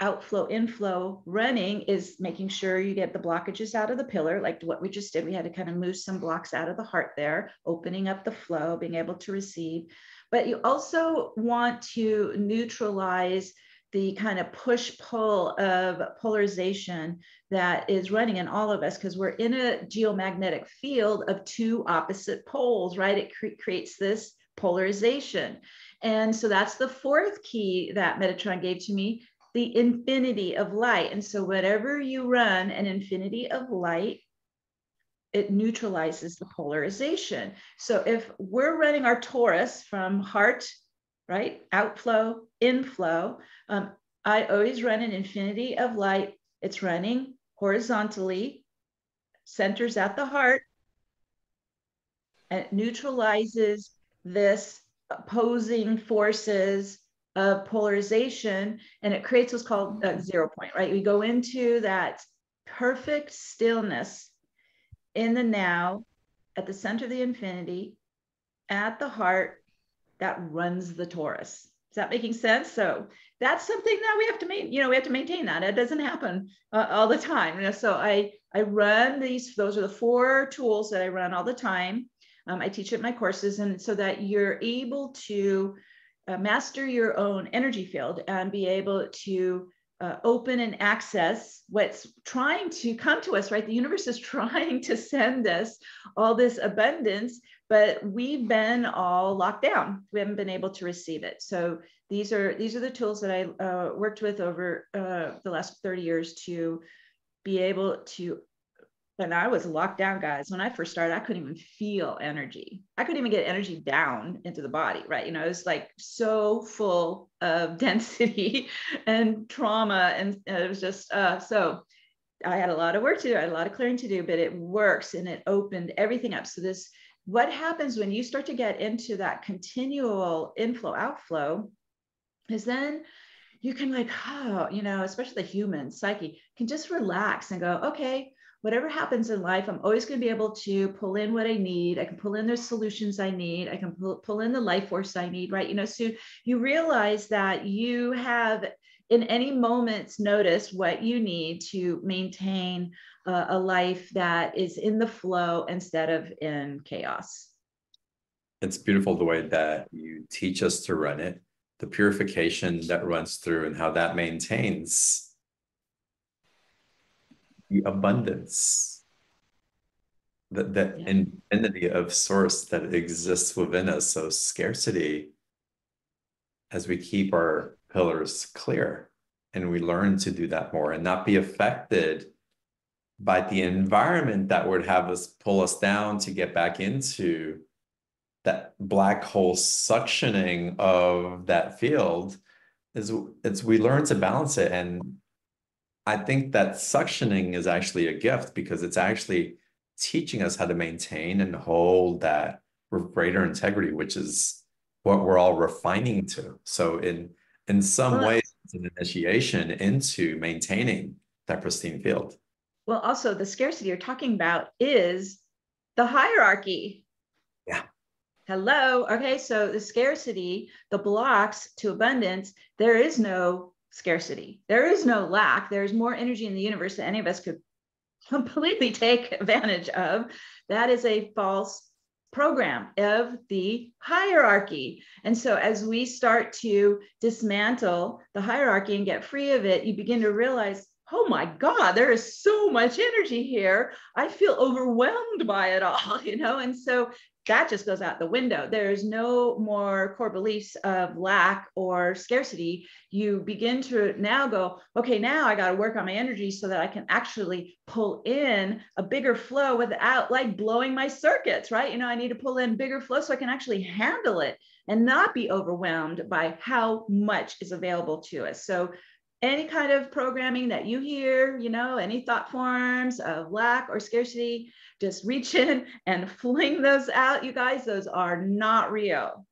outflow, inflow running is making sure you get the blockages out of the pillar, like what we just did. We had to kind of move some blocks out of the heart there, opening up the flow, being able to receive. But you also want to neutralize the kind of push-pull of polarization that is running in all of us, because we're in a geomagnetic field of two opposite poles, right? It creates this polarization. And so that's the fourth key that Metratron gave to me, the infinity of light. And so whatever you run an infinity of light, it neutralizes the polarization. So if we're running our torus from heart, right, outflow, inflow, I always run an infinity of light. It's running horizontally, centers at the heart, and it neutralizes this opposing forces of polarization, and it creates what's called a 0 point, right? We go into that perfect stillness in the now, at the center of the infinity, at the heart, that runs the torus. Is that making sense? So that's something that we have to maintain. We have to maintain that. It doesn't happen all the time. So I run these. Those are the 4 tools that I run all the time. I teach it in my courses, and so that you're able to master your own energy field and be able to open and access what's trying to come to us, right? The universe is trying to send us all this abundance, but we've been all locked down. We haven't been able to receive it. So these are the tools that I worked with over the last 30 years to be able to. And I was locked down, guys. When I first started, I couldn't even feel energy. I couldn't even get energy down into the body, right? It was like so full of density and trauma. And it was just, so I had a lot of work to do. I had a lot of clearing to do, but it works and it opened everything up. So what happens when you start to get into that continual inflow, outflow is then you can especially the human psyche can just relax and go, okay, whatever happens in life, I'm always going to be able to pull in what I need. I can pull in the solutions I need. I can pull in the life force I need, right? So you realize that you have in any moment's notice what you need to maintain a life that is in the flow instead of in chaos. It's beautiful the way that you teach us to run it, the purification that runs through and how that maintains the abundance, the infinity of source that exists within us. So scarcity, as we keep our pillars clear and we learn to do that more and not be affected by the environment that would have us pull us down to get back into that black hole suctioning of that field, it's we learn to balance it. And I think that suctioning is actually a gift because it's actually teaching us how to maintain and hold that with greater integrity, which is what we're all refining to. So in some ways, it's an initiation into maintaining that pristine field. Well, also the scarcity you're talking about is the hierarchy. Yeah. Hello. Okay. So the scarcity, the blocks to abundance, there is no scarcity. There is no lack. There's more energy in the universe than any of us could completely take advantage of. That is a false program of the hierarchy. And so as we start to dismantle the hierarchy and get free of it, you begin to realize, oh my God, there is so much energy here. I feel overwhelmed by it all, and so that just goes out the window. There's no more core beliefs of lack or scarcity. You begin to now go, okay, now I got to work on my energy so that I can actually pull in a bigger flow without like blowing my circuits, right? I need to pull in bigger flow so I can actually handle it and not be overwhelmed by how much is available to us. So any kind of programming that you hear, any thought forms of lack or scarcity, just reach in and fling those out, you guys. Those are not real.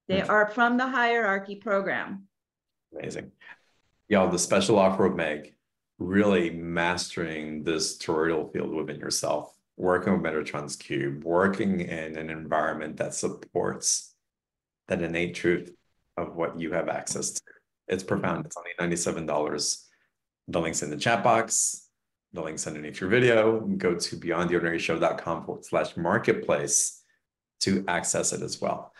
They are from the hierarchy program. Amazing. Y'all, the special offer of Meg, really mastering this toroidal field within yourself, working with Metratron's cube, working in an environment that supports that innate truth of what you have access to. It's profound. It's only $97. The link's in the chat box. The link's underneath your video. Go to beyondtheordinaryshow.com/marketplace to access it as well.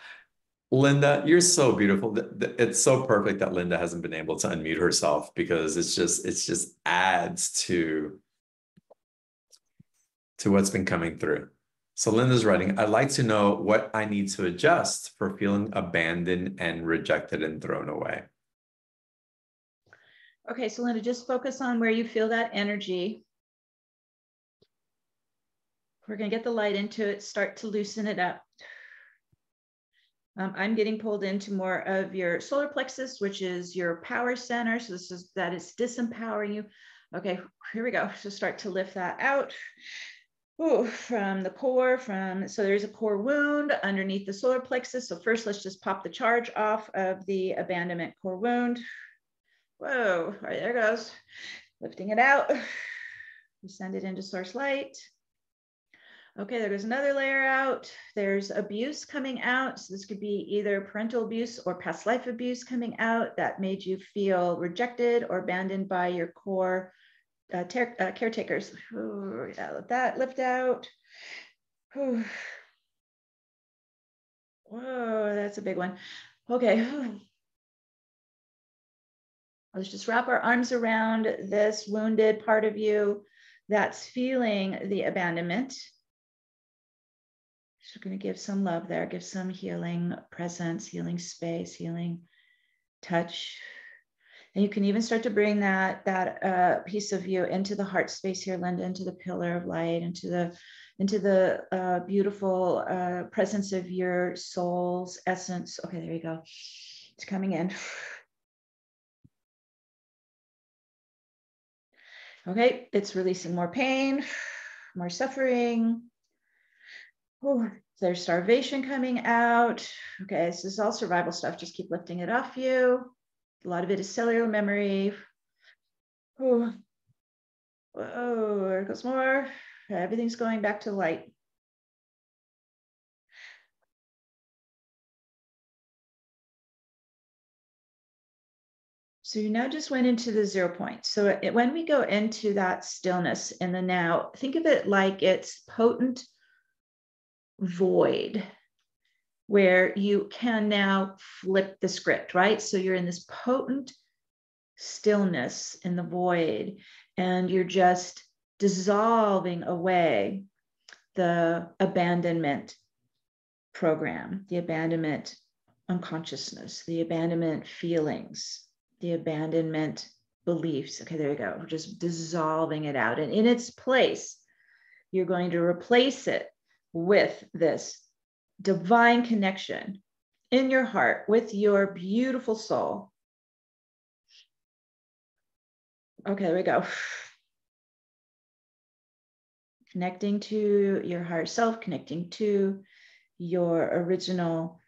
Linda, you're so beautiful. It's so perfect that Linda hasn't been able to unmute herself because it's just adds to what's been coming through. So Linda's writing, I'd like to know what I need to adjust for feeling abandoned and rejected and thrown away. Okay, so Linda, just focus on where you feel that energy. We're going to get the light into it, start to loosen it up. I'm getting pulled into more of your solar plexus, which is your power center. So that is disempowering you. Okay, here we go. So start to lift that out. Ooh, from the core, so there's a core wound underneath the solar plexus. So first, let's just pop the charge off of the abandonment core wound. Whoa, all right, there it goes. Lifting it out. We send it into source light. Okay, there goes another layer out. There's abuse coming out. So this could be either parental abuse or past life abuse coming out that made you feel rejected or abandoned by your core caretakers. Ooh, yeah, let that lift out. Ooh. Whoa, that's a big one. Okay. Let's just wrap our arms around this wounded part of you that's feeling the abandonment. So we're going to give some love there, give some healing presence, healing space, healing touch. And you can even start to bring that piece of you into the heart space here, Linda, into the pillar of light, into the beautiful presence of your soul's essence. Okay, there you go. It's coming in. Okay, it's releasing more pain, more suffering. Oh, there's starvation coming out. Okay, this is all survival stuff. Just keep lifting it off you. A lot of it is cellular memory. Oh, there goes more. Everything's going back to light. So you now just went into the 0 point. So when we go into that stillness in the now, think of it like it's potent void where you can now flip the script, right? So you're in this potent stillness in the void, and you're just dissolving away the abandonment program, the abandonment unconsciousness, the abandonment feelings, the abandonment beliefs. Okay, there you go. We're just dissolving it out. And in its place, you're going to replace it with this divine connection in your heart with your beautiful soul. Okay, there we go. Connecting to your higher self, connecting to your original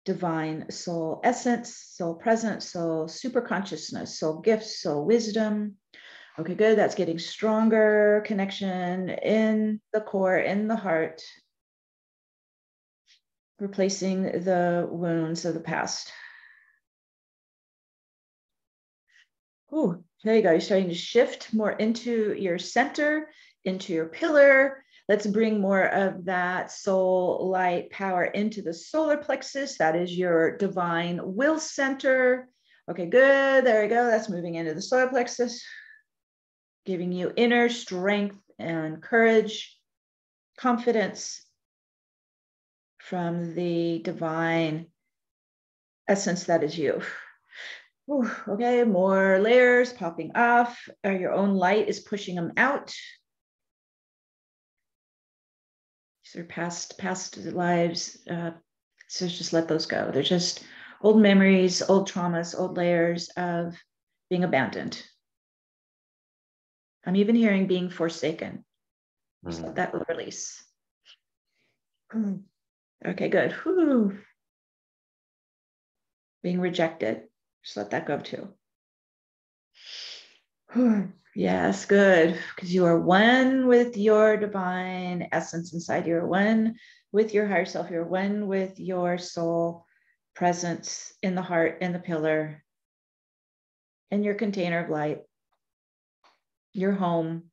divine soul essence, soul presence, soul super consciousness, soul gifts, soul wisdom. Okay, good. That's getting stronger connection in the core, in the heart, replacing the wounds of the past. Ooh, there you go. You're starting to shift more into your center, into your pillar. Let's bring more of that soul light power into the solar plexus. That is your divine will center. Okay, good. There you go. That's moving into the solar plexus, giving you inner strength and courage, confidence from the divine essence that is you. Ooh, okay, more layers popping off. Your own light is pushing them out. These are past lives. So just let those go. They're just old memories, old traumas, old layers of being abandoned. I'm even hearing being forsaken. Just let that release. Okay, good. Whew. Being rejected. Just let that go too. Yes, good. Because you are one with your divine essence inside. You're one with your higher self. You're one with your soul presence in the heart, in the pillar, in your container of light, your home.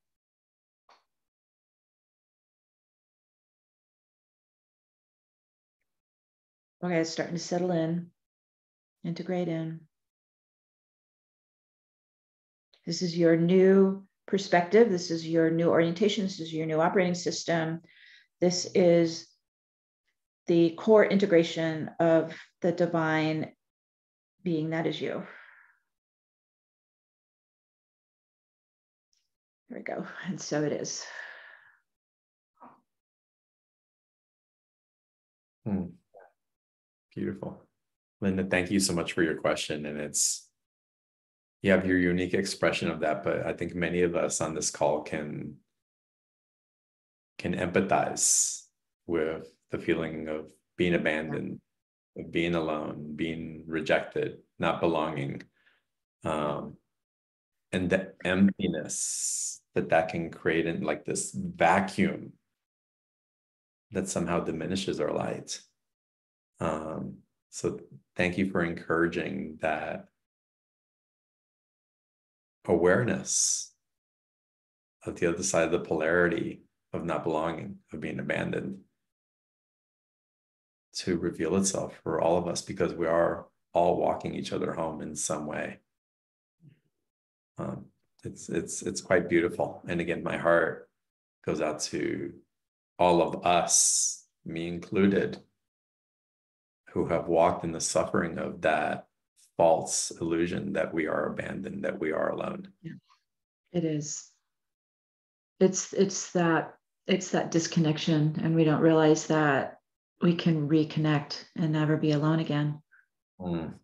Okay, it's starting to settle in, integrate in. This is your new perspective. This is your new orientation. This is your new operating system. This is the core integration of the divine being that is you. There we go. And so it is. Beautiful. Linda, thank you so much for your question. And you have your unique expression of that, but I think many of us on this call can empathize with the feeling of being abandoned, of being alone, being rejected, not belonging, and the emptiness that can create in like this vacuum that somehow diminishes our light. So thank you for encouraging that awareness of the other side of the polarity of not belonging, of being abandoned, to reveal itself for all of us, because we are all walking each other home in some way. It's quite beautiful. And again, my heart goes out to all of us, me included, who have walked in the suffering of that false illusion that we are abandoned, that we are alone. Yeah, it is. It's that disconnection, and we don't realize that we can reconnect and never be alone again. And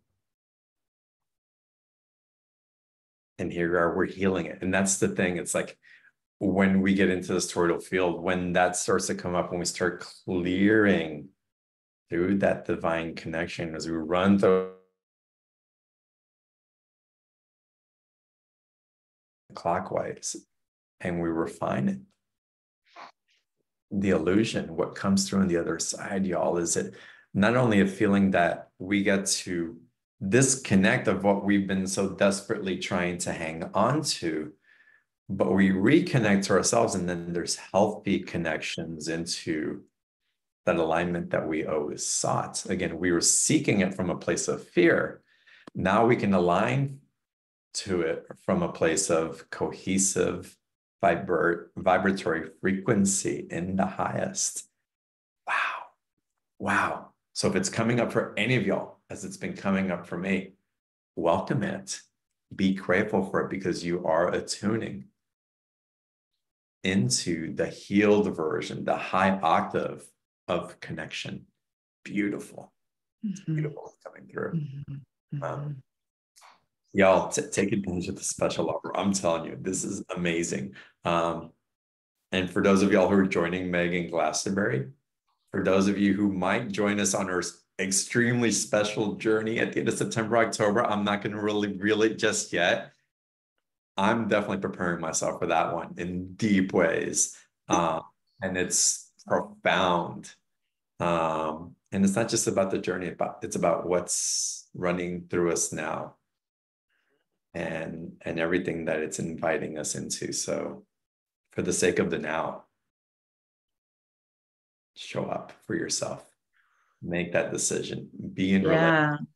here we are, we're healing it. And that's the thing. It's like when we get into this torroidal field, when that starts to come up, when we start clearing through that divine connection, as we run through clockwise and we refine it, the illusion, what comes through on the other side, y'all, is it not only a feeling that we get to disconnect of what we've been so desperately trying to hang on to, but we reconnect to ourselves, and then there's healthy connections into that alignment that we always sought. Again, we were seeking it from a place of fear. Now we can align to it from a place of cohesive, vibratory frequency in the highest. Wow. Wow. So if it's coming up for any of y'all, as it's been coming up for me, welcome it. Be grateful for it, because you are attuning into the healed version, the high octave of connection. Beautiful. Mm-hmm. Beautiful coming through. Mm-hmm. Y'all, take advantage of the special offer. I'm telling you, this is amazing. And for those of y'all who are joining Meg in Glastonbury, for those of you who might join us on our extremely special journey at the end of September, October, I'm not going to really reveal it just yet. I'm definitely preparing myself for that one in deep ways. And it's profound. And it's not just about the journey, it's about what's running through us now, and everything that it's inviting us into. So for the sake of the now, show up for yourself. Make that decision. Be in relationship.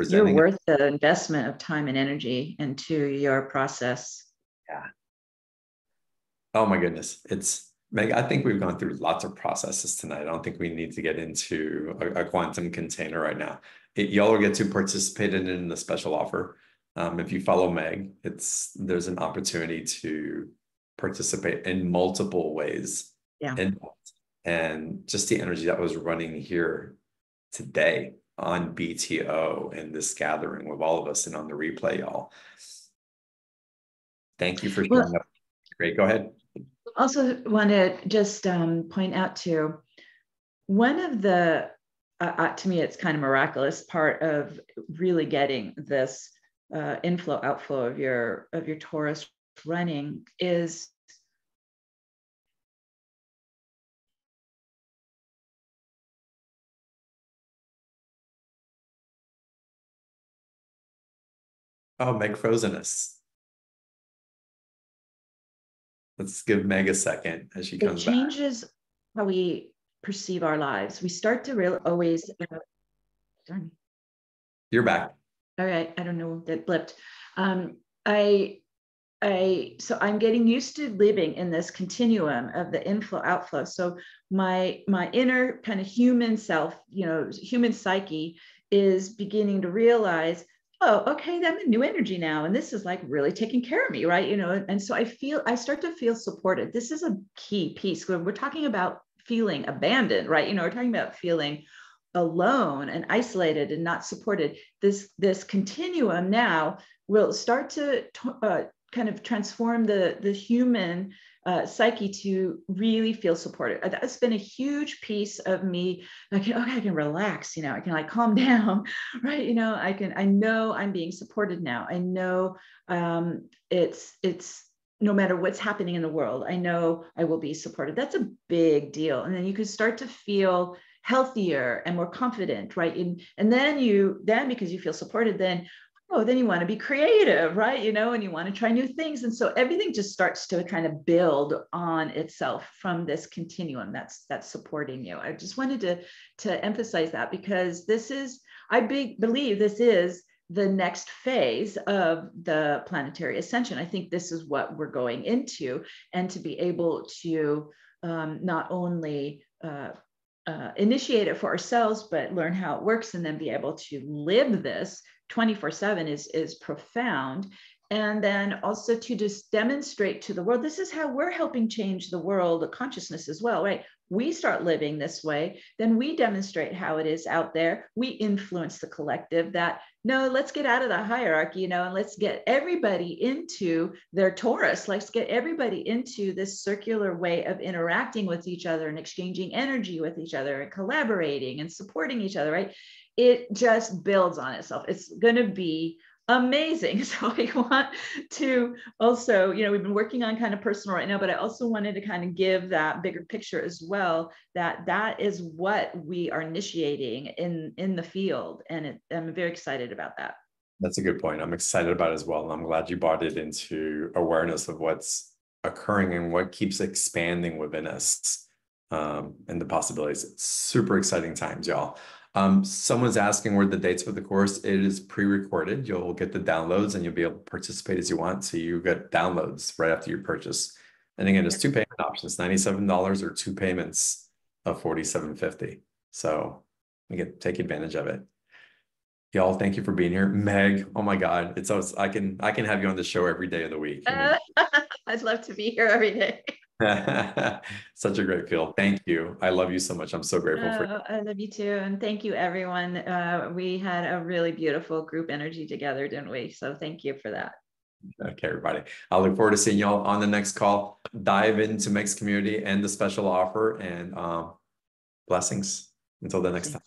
You're worth the investment of time and energy into your process. Yeah. Oh my goodness. Meg, I think we've gone through lots of processes tonight. I don't think we need to get into a quantum container right now. Y'all will get to participate in the special offer. If you follow Meg, there's an opportunity to participate in multiple ways. Yeah. And just the energy that was running here today on BTO and this gathering with all of us and on the replay, y'all. Thank you for showing up. Great. Go ahead. Also want to just point out too, one of the, to me, it's kind of miraculous part of really getting this inflow, outflow of your Taurus running is Meg frozen us. Let's give Meg a second as she comes back. It changes how we perceive our lives. We start to really always Darn. You're back. All right. I don't know, that blipped. So I'm getting used to living in this continuum of the inflow outflow. So my inner kind of human self, human psyche is beginning to realize, oh, okay, I'm in new energy now. And this is like really taking care of me, right? And so I start to feel supported. This is a key piece when we're talking about feeling abandoned, right? We're talking about feeling alone and isolated and not supported. This continuum now will start to kind of transform the human psyche to really feel supported. That's been a huge piece of me. I can relax, I can like calm down, right? I know I'm being supported now. I know it's no matter what's happening in the world, I know I will be supported. That's a big deal. And then you can start to feel healthier and more confident, right? And then because you feel supported, then you want to be creative, right? And you want to try new things. And so everything just starts to kind of build on itself from this continuum that's supporting you. I just wanted to emphasize that, because I believe this is the next phase of the planetary ascension. I think this is what we're going into, and to be able to not only initiate it for ourselves, but learn how it works, and then be able to live this 24/7 is profound. And then also to just demonstrate to the world, this is how we're helping change the world, the consciousness as well, right? We start living this way, then we demonstrate how it is out there. We influence the collective that, no, let's get out of the hierarchy, and let's get everybody into their Taurus. Let's get everybody into this circular way of interacting with each other and exchanging energy with each other and collaborating and supporting each other, right? It just builds on itself. It's going to be amazing. So I want to also, we've been working on kind of personal right now, but I also wanted to kind of give that bigger picture as well, that is what we are initiating in the field. And I'm very excited about that. That's a good point. I'm excited about it as well. And I'm glad you brought it into awareness of what's occurring and what keeps expanding within us, and the possibilities. It's super exciting times, y'all. Someone's asking where the dates for the course. It is pre-recorded. You'll get the downloads and you'll be able to participate as you want. So you get downloads right after your purchase. And again, there's 2 payment options, $97 or 2 payments of $47.50. So again, take advantage of it. Y'all, thank you for being here. Meg, oh my God. It's always, I can have you on the show every day of the week. I'd love to be here every day. Such a great feel. Thank you. I love you so much. I'm so grateful for you. I love you too. And thank you, everyone. We had a really beautiful group energy together, didn't we? So thank you for that. Okay, everybody. I look forward to seeing y'all on the next call. Dive into Meg's community and the special offer, and blessings until the next time.